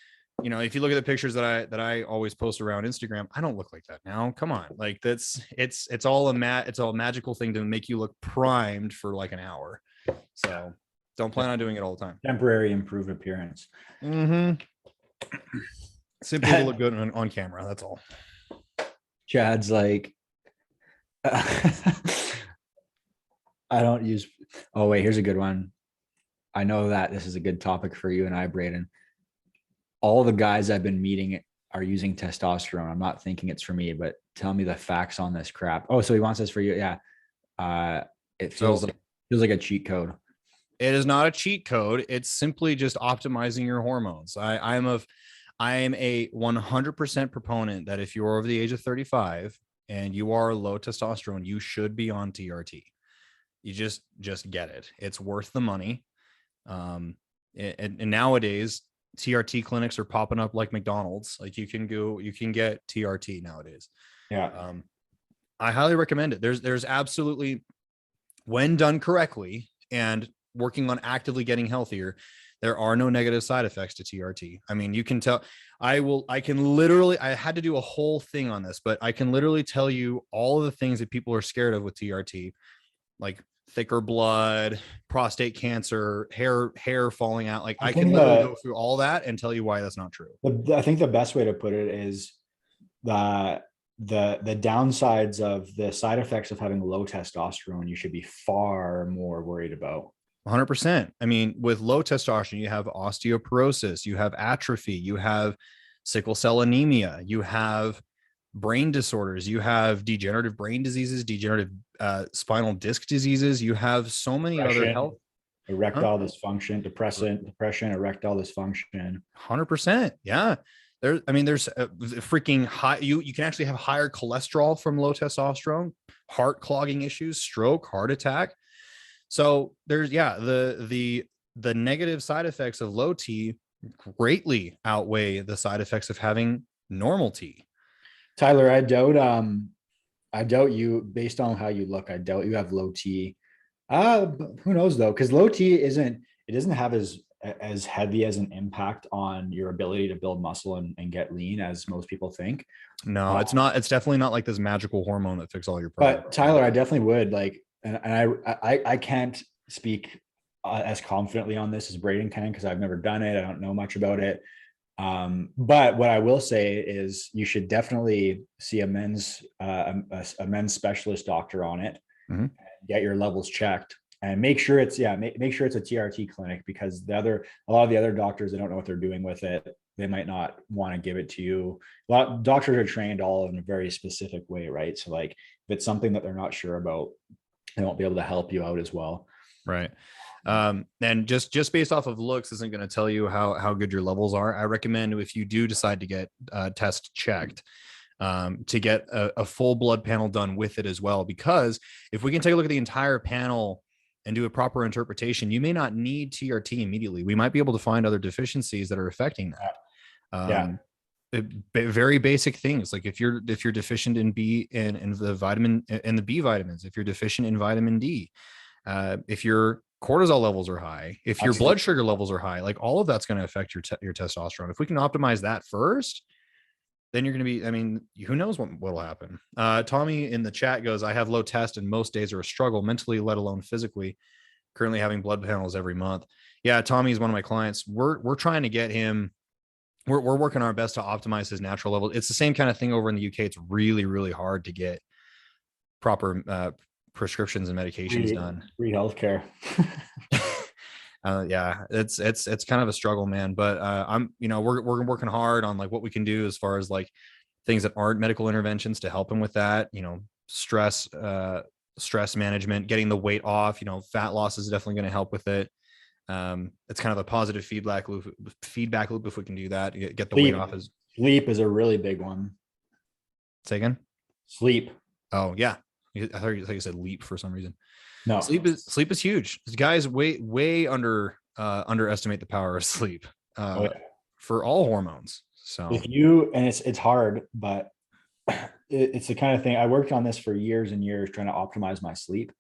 B: If you look at the pictures that I always post around Instagram, I don't look like that now. Come on. Like it's all a magical thing to make you look primed for like an hour. So don't plan on doing it all the time.
A: Temporary improved appearance.
B: Simply to look good on camera. That's all.
A: Chad's like, I don't use. Oh wait, here's a good one. I know that this is a good topic for you and I, Braden. All the guys I've been meeting are using testosterone. I'm not thinking it's for me, but tell me the facts on this crap. Oh, so he wants this for you. Yeah. It feels like a cheat code.
B: It is not a cheat code. It's simply just optimizing your hormones. I am a 100% proponent that if you're over the age of 35 and you are low testosterone, you should be on TRT. You just get it. It's worth the money. And nowadays TRT clinics are popping up like McDonald's. Like you can get TRT nowadays.
A: Yeah.
B: I highly recommend it. There's absolutely, when done correctly and working on actively getting healthier, there are no negative side effects to TRT. I mean, you can tell. I had to do a whole thing on this, but I can literally tell you all of the things that people are scared of with TRT, like thicker blood, prostate cancer, hair falling out. Like I can literally go through all that and tell you why that's not true.
A: I think the best way to put it is the downsides of the side effects of having low testosterone, you should be far more worried about.
B: 100%. I mean, with low testosterone, you have osteoporosis, you have atrophy, you have sickle cell anemia, you have brain disorders, you have degenerative brain diseases, degenerative spinal disc diseases, you have so many other health.
A: Erectile dysfunction, depression, erectile dysfunction.
B: 100%. Yeah. There's a freaking high, you can actually have higher cholesterol from low testosterone, heart clogging issues, stroke, heart attack. So there's, the negative side effects of low T greatly outweigh the side effects of having normal T.
A: Tyler, I doubt you, based on how you look, I doubt you have low T. Who knows though? Because low T doesn't have as heavy as an impact on your ability to build muscle and get lean as most people think.
B: No, it's not. It's definitely not like this magical hormone that fixes all your problems.
A: But Tyler, I definitely would like, and I can't speak as confidently on this as Braden can because I've never done it. I don't know much about it. But what I will say is you should definitely see a men's specialist doctor on it, get your levels checked, and make sure it's make sure it's a TRT clinic, because a lot of the other doctors, they don't know what they're doing with it. They might not want to give it to you. A lot of doctors are trained all in a very specific way, right? So like if it's something that they're not sure about, they won't be able to help you out as well.
B: Right. And just based off of looks isn't going to tell you how good your levels are. I recommend, if you do decide to get test checked, to get a full blood panel done with it as well, because if we can take a look at the entire panel and do a proper interpretation, you may not need TRT immediately. We might be able to find other deficiencies that are affecting that. Very basic things, like if you're deficient in the vitamin and the B vitamins, if you're deficient in vitamin D, if your cortisol levels are high, if your blood sugar levels are high, like all of that's going to affect your testosterone. If we can optimize that first, then you're going to be, I mean, who knows what'll happen. Tommy in the chat goes, I have low test and most days are a struggle mentally, let alone physically. Currently having blood panels every month. Yeah. Tommy is one of my clients. We're trying to get him. We're working our best to optimize his natural level. It's the same kind of thing over in the UK. It's really, really hard to get proper prescriptions and medications done.
A: Free healthcare.
B: Yeah, it's kind of a struggle, man. But we're working hard on like what we can do as far as like things that aren't medical interventions to help him with that. Stress management, getting the weight off. Fat loss is definitely going to help with it. It's kind of a positive feedback loop if we can do that. Get the weight off.
A: Sleep is a really big one.
B: Say again.
A: Sleep.
B: Oh yeah, I thought you said leap for some reason.
A: No,
B: sleep is huge. Guys way underestimate the power of sleep for all hormones. So
A: it's hard, but it's the kind of thing. I worked on this for years and years trying to optimize my sleep.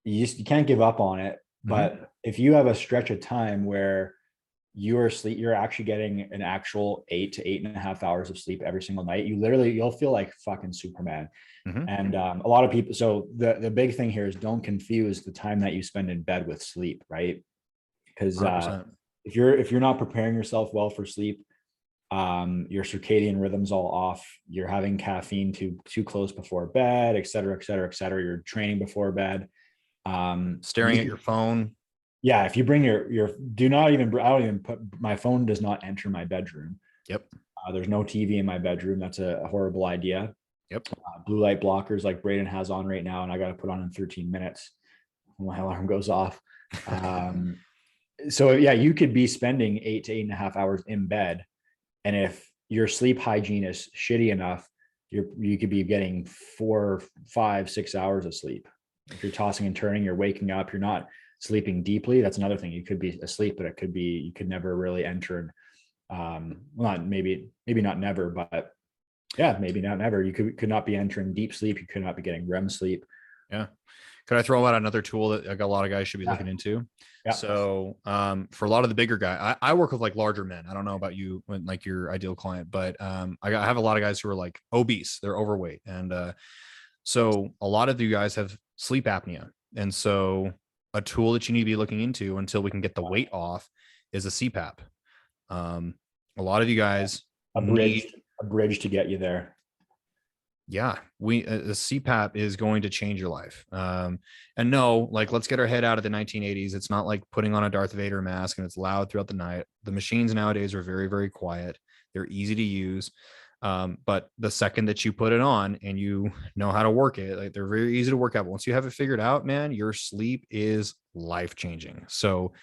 A: You can't give up on it. But if you have a stretch of time where you're actually getting an actual 8 to 8.5 hours of sleep every single night, you'll feel like fucking Superman. And a lot of people, so the big thing here is don't confuse the time that you spend in bed with sleep, right? Because if you're not preparing yourself well for sleep, your circadian rhythm's all off, you're having caffeine too close before bed, et cetera, et cetera, et cetera. You're training before bed,
B: staring at your phone.
A: Yeah, if you bring I don't even put, my phone does not enter my bedroom.
B: Yep.
A: There's no TV in my bedroom. That's a horrible idea.
B: Yep.
A: Blue light blockers like Braden has on right now, and I got to put on in 13 minutes when my alarm goes off. So yeah, you could be spending 8 to 8.5 hours in bed, and if your sleep hygiene is shitty enough, you could be getting 4, 5, 6 hours of sleep. If you're tossing and turning, you're waking up, you're not sleeping deeply. That's another thing. You could be asleep, but it could be you could never really enter. Maybe not never, but yeah, maybe not never. You could not be entering deep sleep. You could not be getting REM sleep.
B: Yeah. Could I throw out another tool that like a lot of guys should be looking into?
A: Yeah.
B: So for a lot of the bigger guys, I work with like larger men. I don't know about you, like your ideal client, but I have a lot of guys who are like obese, they're overweight. And so a lot of you guys have sleep apnea. And so a tool that you need to be looking into until we can get the weight off is a CPAP. A lot of you guys
A: a bridge to get you there.
B: Yeah, the CPAP is going to change your life. And no, like, let's get our head out of the 1980s. It's not like putting on a Darth Vader mask and it's loud throughout the night. The machines nowadays are very, very quiet. They're easy to use. But the second that you put it on and you know how to work it, like, they're very easy to work out. But once you have it figured out, man, your sleep is life-changing. So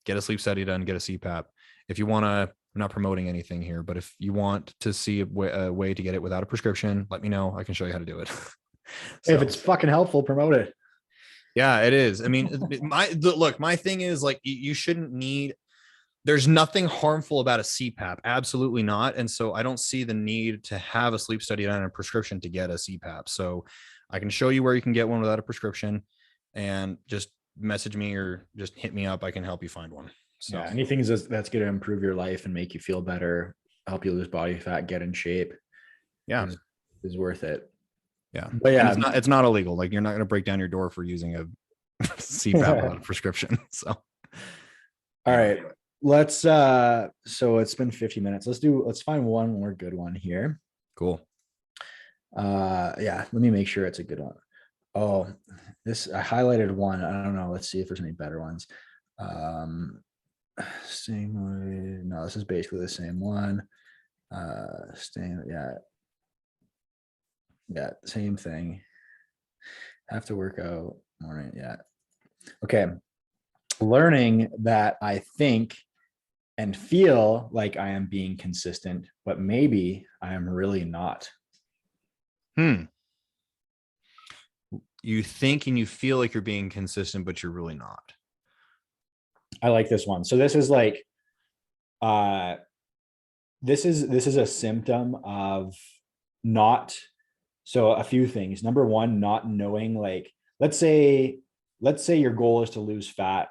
B: get a sleep study done, get a CPAP. If you want to, I'm not promoting anything here, but if you want to see a way to get it without a prescription, let me know. I can show you how to do it.
A: So, if it's fucking helpful, promote it.
B: Yeah, it is. I mean, my thing is, like, you shouldn't need, there's nothing harmful about a CPAP. Absolutely not. And so I don't see the need to have a sleep study done and a prescription to get a CPAP. So I can show you where you can get one without a prescription, and just message me or just hit me up. I can help you find one. So
A: yeah, anything that's going to improve your life and make you feel better, help you lose body fat, get in shape.
B: Yeah,
A: is worth it.
B: Yeah, but yeah, it's not illegal. Like, you're not going to break down your door for using a CPAP without a prescription. So,
A: all right, let's. So it's been 50 minutes. Let's find one more good one here.
B: Cool.
A: Yeah, let me make sure it's a good one. Oh, I highlighted one. I don't know. Let's see if there's any better ones. Same way. No, this is basically the same one. Yeah, same thing. Have to work out morning. Yeah. Okay. Learning that I think and feel like I am being consistent, but maybe I am really not.
B: You think and you feel like you're being consistent, but you're really not.
A: I like this one. So this is like, this is a symptom of not. So a few things. Number one, not knowing, like, let's say your goal is to lose fat,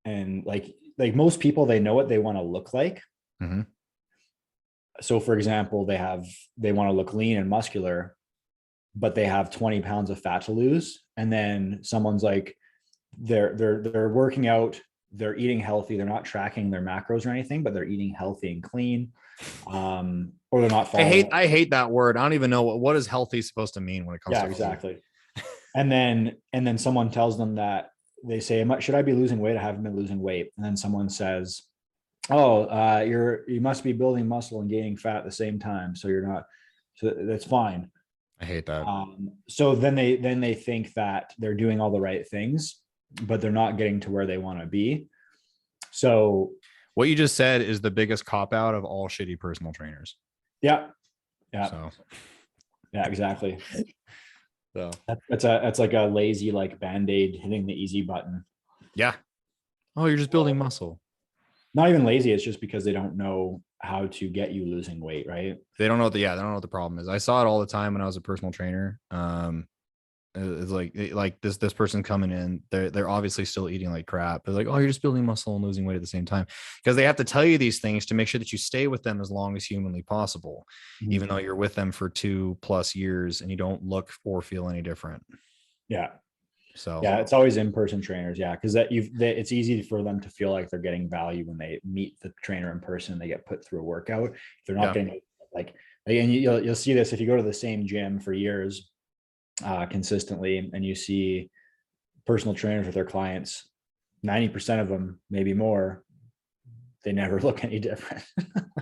A: and like most people, they know what they want to look like.
B: Mm-hmm.
A: So for example, they want to look lean and muscular, but they have 20 pounds of fat to lose. And then someone's like, they're working out, they're eating healthy, they're not tracking their macros or anything, but they're eating healthy and clean. Or they're not following.
B: I hate that word. I don't even know what is healthy supposed to mean when it comes to
A: exactly. And then someone tells them that they say, should I be losing weight? I haven't been losing weight. And then someone says, oh, you must be building muscle and gaining fat at the same time. So you're not, so that's fine.
B: I hate that.
A: So then they think that they're doing all the right things, but they're not getting to where they want to be. So
B: what you just said is the biggest cop out of all shitty personal trainers.
A: Yeah.
B: So
A: yeah, exactly.
B: So
A: that's like a lazy, like Band-Aid hitting the easy button.
B: Yeah. Oh, you're just building muscle.
A: Not even lazy. It's just because they don't know how to get you losing weight, right?
B: They don't know they don't know what the problem is. I saw it all the time when I was a personal trainer. It's like this person coming in, they're obviously still eating like crap. They're like, oh, you're just building muscle and losing weight at the same time, because they have to tell you these things to make sure that you stay with them as long as humanly possible, even though you're with them for 2+ years and you don't look or feel any different.
A: Yeah.
B: So
A: yeah, it's always in-person trainers. Yeah, because it's easy for them to feel like they're getting value when they meet the trainer in person and they get put through a workout. If they're not getting and you'll see this if you go to the same gym for years consistently, and you see personal trainers with their clients, 90% of them, maybe more, they never look any different.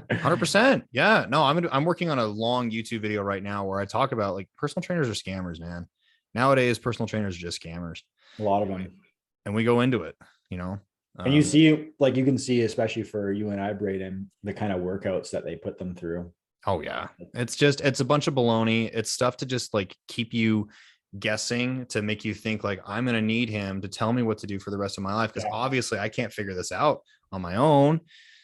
B: 100%. Yeah. No, I'm working on a long YouTube video right now where I talk about like personal trainers are scammers, man. Nowadays, personal trainers are just scammers.
A: A lot of them.
B: And we go into it, you know.
A: And you see, like you can see, especially for you and I, Braden, the kind of workouts that they put them through.
B: Oh yeah. It's a bunch of baloney. It's stuff to just like keep you guessing, to make you think like I'm going to need him to tell me what to do for the rest of my life. Because obviously I can't figure this out on my own.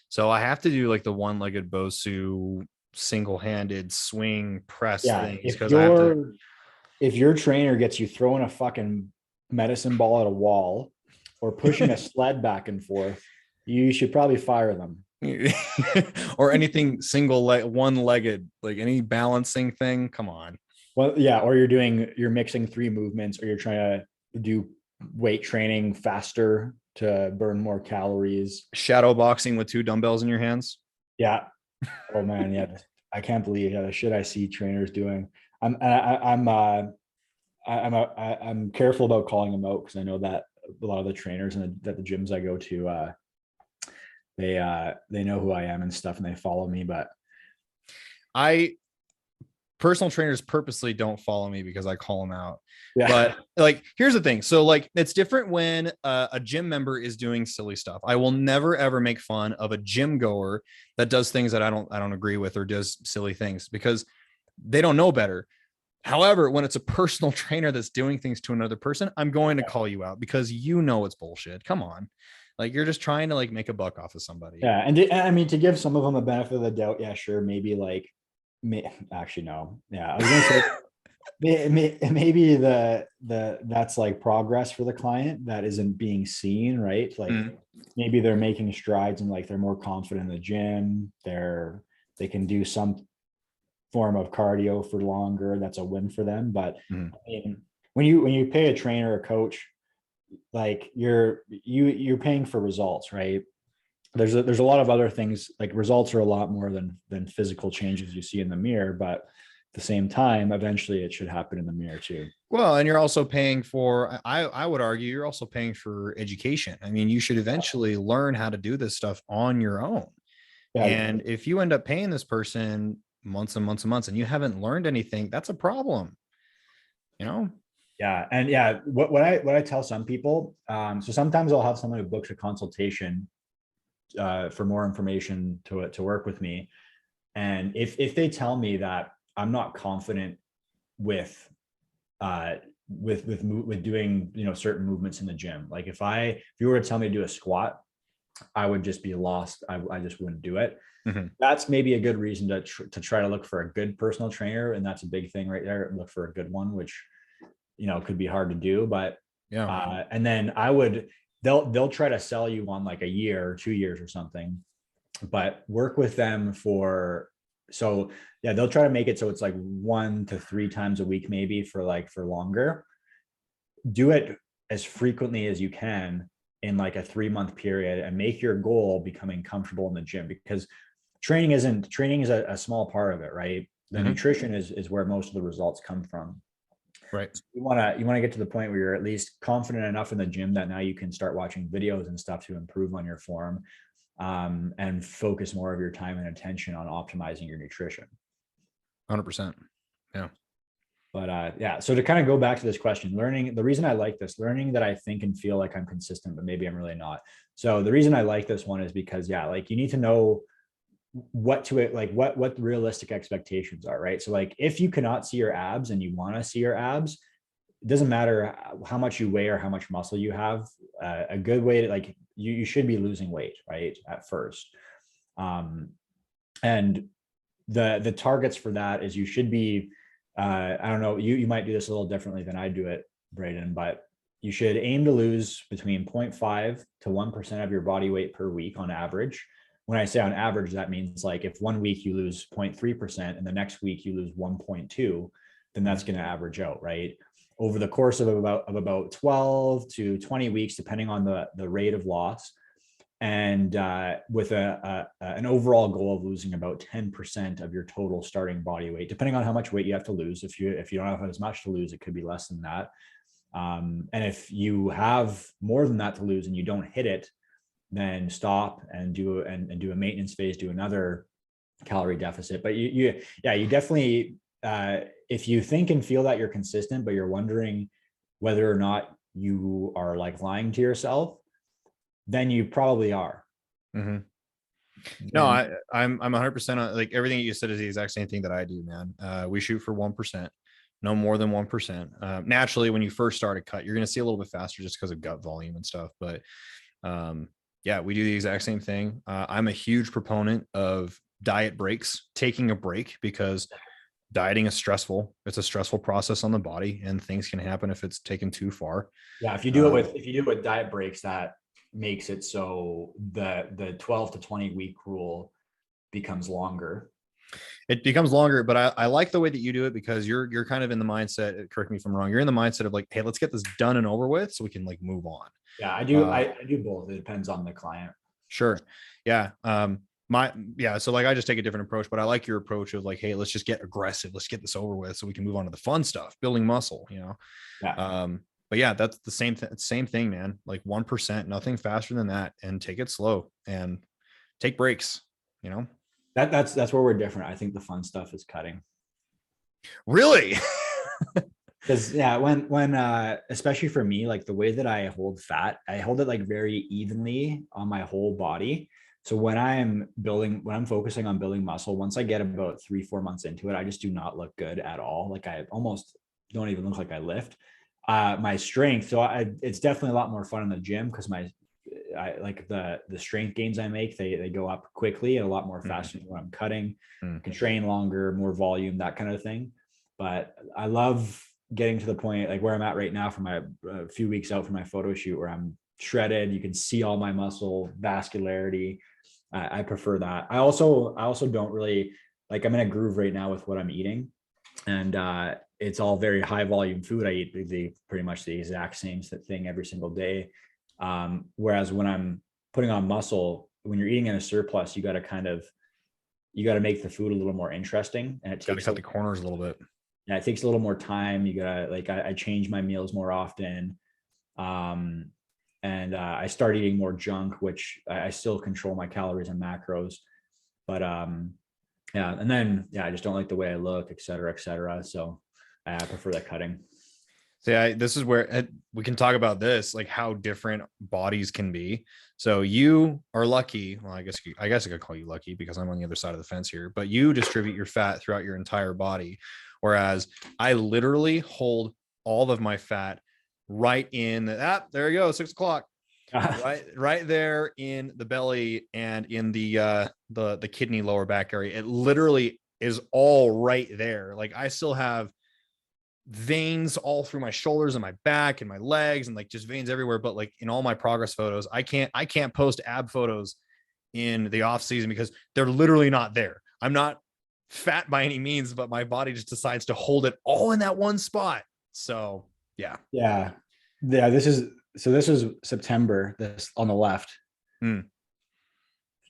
B: So I have to do like the one-legged Bosu single-handed swing press things.
A: If your trainer gets you throwing a fucking medicine ball at a wall or pushing a sled back and forth, you should probably fire them.
B: Or anything one-legged, like any balancing thing. Come on.
A: Well, yeah. Or you're mixing 3 movements, or you're trying to do weight training faster to burn more calories.
B: Shadow boxing with 2 dumbbells in your hands.
A: Yeah. Oh man. Yeah. I can't believe the shit I see trainers doing. I'm careful about calling them out, because I know that a lot of the trainers and the gyms I go to, they know who I am and stuff, and they follow me. But
B: personal trainers purposely don't follow me because I call them out.
A: Yeah.
B: But like, here's the thing. So like, it's different when a gym member is doing silly stuff. I will never, ever make fun of a gym goer that does things that I don't agree with, or does silly things, because they don't know better. However, when it's a personal trainer that's doing things to another person, I'm going to call you out, because you know it's bullshit. Come on. Like, you're just trying to like make a buck off of somebody.
A: Yeah. And I mean, to give some of them a benefit of the doubt, yeah, sure. Maybe like, actually, no. Yeah. I was going to say, maybe that's like progress for the client that isn't being seen, right? Like maybe they're making strides and like they're more confident in the gym. They can do some form of cardio for longer. That's a win for them. But I mean, when you pay a trainer or coach, like you're paying for results, right? There's a lot of other things, like results are a lot more than physical changes you see in the mirror, but at the same time, eventually it should happen in the mirror too.
B: Well, and you're also paying for, I would argue, you're also paying for education. I mean, you should eventually learn how to do this stuff on your own. Yeah. And if you end up paying this person months and months and months and you haven't learned anything, that's a problem, you know?
A: Yeah. And yeah, what I tell some people, so sometimes I'll have someone who books a consultation for more information to work with me. And if they tell me that I'm not confident with doing, certain movements in the gym, like if you were to tell me to do a squat, I would just be lost. I just wouldn't do it. That's maybe a good reason to try to look for a good personal trainer. And that's a big thing right there. Look for a good one, which, could be hard to do, but yeah. And then they'll try to sell you on like a year or 2 years or something, but work with them they'll try to make it so it's like 1 to 3 times a week, maybe for longer. Do it as frequently as you can in like a 3-month period, and make your goal becoming comfortable in the gym, because training is a small part of it, right? The nutrition is where most of the results come from.
B: Right.
A: You want to get to the point where you're at least confident enough in the gym that now you can start watching videos and stuff to improve on your form, and focus more of your time and attention on optimizing your nutrition.
B: 100%. Yeah.
A: But yeah, so to kind of go back to this question, learning, the reason I like this, learning that I think and feel like I'm consistent, but maybe I'm really not. So the reason I like this one is because, yeah, like you need to know what to it, like what the realistic expectations are, right? So like if you cannot see your abs and you want to see your abs, it doesn't matter how much you weigh or how much muscle you have. A good way to, like, you should be losing weight, right, at first. And the targets for that is you should be, I don't know, you might do this a little differently than I do it, Braden, but you should aim to lose between 0.5 to 1% of your body weight per week on average. When I say on average, that means like if 1 week you lose 0.3% and the next week you lose 1.2, then that's going to average out, right? Over the course of about 12 to 20 weeks, depending on the rate of loss, and with an overall goal of losing about 10% of your total starting body weight, depending on how much weight you have to lose. If you don't have as much to lose, it could be less than that. And if you have more than that to lose and you don't hit it, then stop and do a maintenance phase, do another calorie deficit. But you definitely, if you think and feel that you're consistent, but you're wondering whether or not you are like lying to yourself, then you probably are.
B: Mm-hmm. No, I'm 100% on, like, everything you said is the exact same thing that I do, man. We shoot for 1%, no more than 1%. Naturally, when you first start a cut, you're going to see a little bit faster just because of gut volume and stuff. But yeah, we do the exact same thing. I'm a huge proponent of diet breaks, taking a break, because dieting is stressful. It's a stressful process on the body, and things can happen if it's taken too far.
A: Yeah, if you do it with diet breaks, that makes it so the 12 to 20 week rule becomes longer.
B: It becomes longer, but I like the way that you do it, because you're kind of in the mindset, correct me if I'm wrong, you're in the mindset of like, hey, let's get this done and over with so we can like move on.
A: Yeah, I do. I do both. It depends on the client.
B: Sure. Yeah. So like I just take a different approach, but I like your approach of like, hey, let's just get aggressive. Let's get this over with so we can move on to the fun stuff, building muscle, you know?
A: Yeah.
B: But yeah, that's the same thing, man. Like 1%, nothing faster than that, and take it slow and take breaks, you know?
A: That's where we're different. I think the fun stuff is cutting.
B: Really?
A: Because yeah, when especially for me, like the way that I hold fat, I hold it like very evenly on my whole body. So when I'm focusing on building muscle, once I get about 3-4 months into it, I just do not look good at all. Like I almost don't even look like I lift. My strength, so it's definitely a lot more fun in the gym, because I like the strength gains I make, they go up quickly and a lot more faster than when I'm cutting. Can train longer, more volume, that kind of thing. But I love getting to the point like where I'm at right now for my few weeks out from my photo shoot, where I'm shredded. You can see all my muscle vascularity. I prefer that. I also don't really like, I'm in a groove right now with what I'm eating, and it's all very high volume food. I eat pretty much the exact same thing every single day. Whereas when I'm putting on takes when you're eating in a surplus, you got to make the food a little more interesting, and it takes
B: cut the corners a little bit.
A: Yeah, it takes a little more time. You gotta, like, I change my meals more often. And I start eating more junk, which I still control my calories and macros. But yeah, and then yeah, I just don't like the way I look, et cetera, et cetera. So I prefer that cutting.
B: So this is where we can talk about this, like how different bodies can be. So you are lucky. Well, I guess I could call you lucky because I'm on the other side of the fence here, but you distribute your fat throughout your entire body. Whereas I literally hold all of my fat right in there you go, 6 o'clock, right there in the belly and in the kidney lower back area. It literally is all right there. Like I still have veins all through my shoulders and my back and my legs, and like just veins everywhere. But like in all my progress photos, I can't post ab photos in the off season because they're literally not there. I'm not fat by any means, but my body just decides to hold it all in that one spot. So yeah.
A: This is September, this on the left.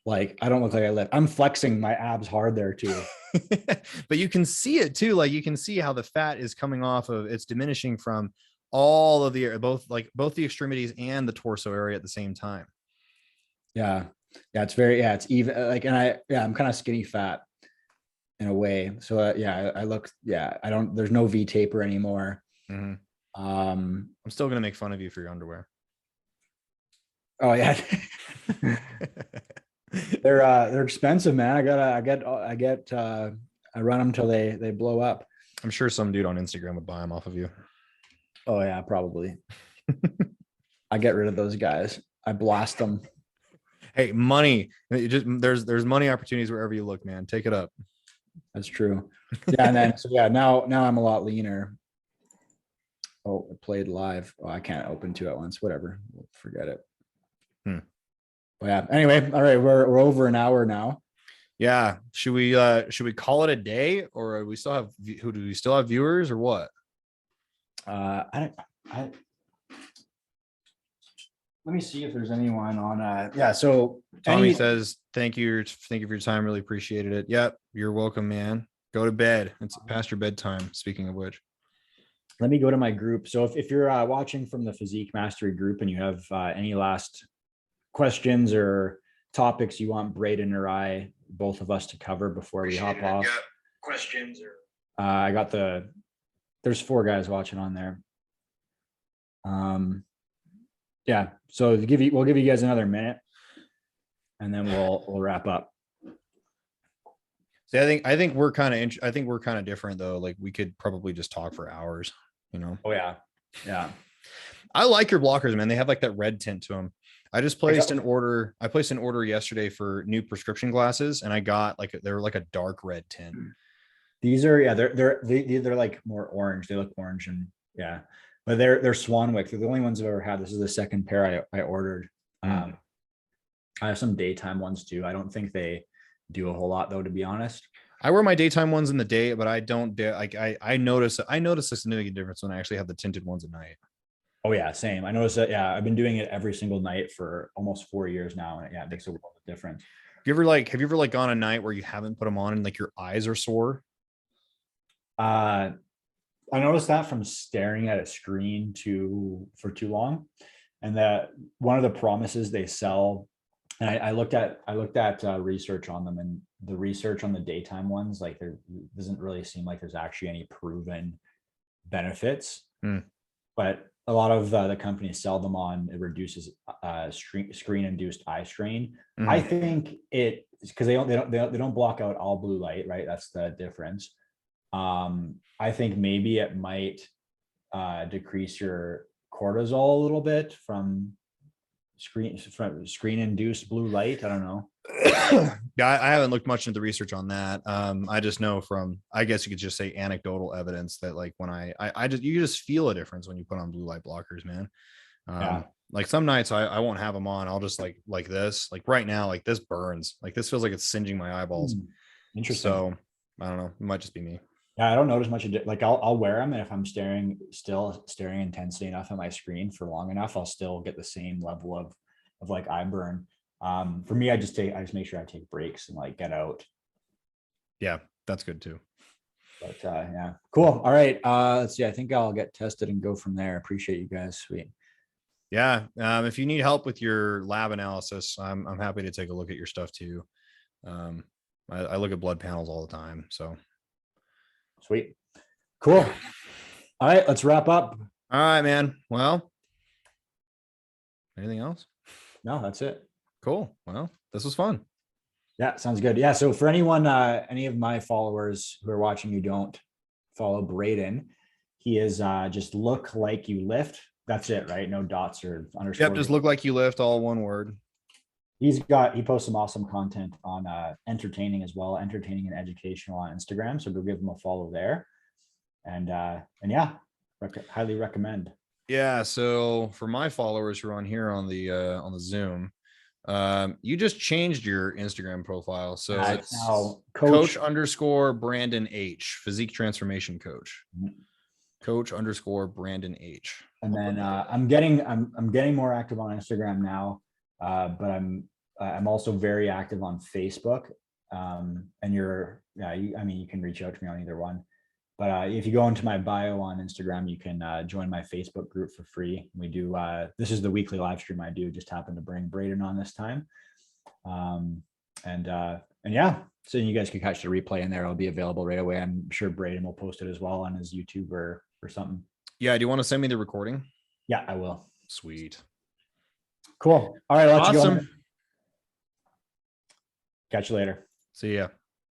A: like I don't look like I lift. I'm flexing my abs hard there too.
B: But you can see it too. Like you can see how the fat is coming off of, it's diminishing from all of the, both the extremities and the torso area at the same time.
A: Yeah. Yeah. It's even like, I'm kind of skinny fat in a way. So I look, there's no V taper anymore.
B: Mm-hmm. I'm still going to make fun of you for your underwear.
A: Oh yeah. They're expensive, man. I run them till they blow up.
B: I'm sure some dude on Instagram would buy them off of you.
A: Oh yeah, probably. I get rid of those guys. I blast them.
B: Hey, money. There's money opportunities wherever you look, man. Take it up.
A: That's true. Yeah, and then now I'm a lot leaner. Oh, it played live. Oh, I can't open two at once. Whatever. Forget it. But yeah. Anyway, all right, we're over an hour now.
B: Yeah. Should we call it a day, or do we still have viewers, or what?
A: Let me see if there's anyone on. So
B: Tommy says, thank you for your time. Really appreciated it. Yep. You're welcome, man. Go to bed. It's past your bedtime. Speaking of which,
A: let me go to my group. So if you're watching from the Physique Mastery group and you have any last questions or topics you want Braden or I, both of us, to cover before we hop off.
B: Yeah. Questions or
A: I got there's 4 guys watching on there. Yeah. So we'll give you guys another minute and then we'll wrap up.
B: See, I think we're kind of different though. Like we could probably just talk for hours, you know?
A: Oh yeah. Yeah.
B: I like your blockers, man. They have like that red tint to them. I just placed an order. I placed an order yesterday for new prescription glasses, and I got they're like a dark red tint.
A: These are they're like more orange. They look orange and but they're Swanwick. They're the only ones I've ever had. This is the second pair I ordered. I have some daytime ones too. I don't think they do a whole lot though, to be honest.
B: I wear my daytime ones in the day, but I don't I notice a significant difference when I actually have the tinted ones at night.
A: Oh yeah, same. I noticed that. Yeah, I've been doing it every single night for almost 4 years now, and it makes a world of difference.
B: Have you ever gone a night where you haven't put them on and like your eyes are sore?
A: I noticed that from staring at a screen for too long, and that one of the promises they sell. And I looked at research on them, and the research on the daytime ones, like there doesn't really seem like there's actually any proven benefits. But a lot of the companies sell them on, it reduces screen induced eye strain. I think it because they don't block out all blue light, right? That's the difference. I think maybe it might decrease your cortisol a little bit from screen induced blue light. I don't know.
B: Yeah, I haven't looked much into the research on that. I just know from, I guess you could just say anecdotal evidence that like when you just feel a difference when you put on blue light blockers, man. Like some nights I won't have them on. I'll just like this, like right now, like this burns, like this feels like it's singeing my eyeballs.
A: Interesting.
B: So I don't know. It might just be me.
A: Yeah, I don't notice much. Like I'll wear them, and if I'm staring intensely enough at my screen for long enough, I'll still get the same level of like eye burn. For me, I just make sure I take breaks and like get out.
B: Yeah, that's good too.
A: But yeah, cool. All right. Let's see. I think I'll get tested and go from there. Appreciate you guys. Sweet.
B: Yeah. If you need help with your lab analysis, I'm happy to take a look at your stuff too. I look at blood panels all the time. So
A: sweet. Cool. All right, let's wrap up.
B: All right, man. Well, anything else?
A: No, that's it.
B: Cool. Well, this was fun.
A: Yeah, sounds good. Yeah. So for anyone, any of my followers who are watching who don't follow Braden, he is just look like you lift. That's it, right? No dots or underscores.
B: Yep, just look like you lift, all one word.
A: He posts some awesome content on entertaining as well, entertaining and educational on Instagram. So go give him a follow there. And yeah, highly recommend.
B: Yeah. So for my followers who are on here on the Zoom, you just changed your Instagram profile. So it's now coach _ Brandon H, physique transformation coach. Coach _ Brandon H.
A: And then I'm getting more active on Instagram now. But I'm also very active on Facebook. And you can reach out to me on either one. But if you go into my bio on Instagram, you can join my Facebook group for free. We do, this is the weekly live stream I do, just happened to bring Braden on this time. And yeah, so you guys can catch the replay in there. It'll be available right away. I'm sure Braden will post it as well on his YouTube or something.
B: Yeah. Do you want to send me the recording?
A: Yeah, I will.
B: Sweet.
A: Cool. All right. Let's
B: Awesome.
A: go. Catch you later.
B: See ya.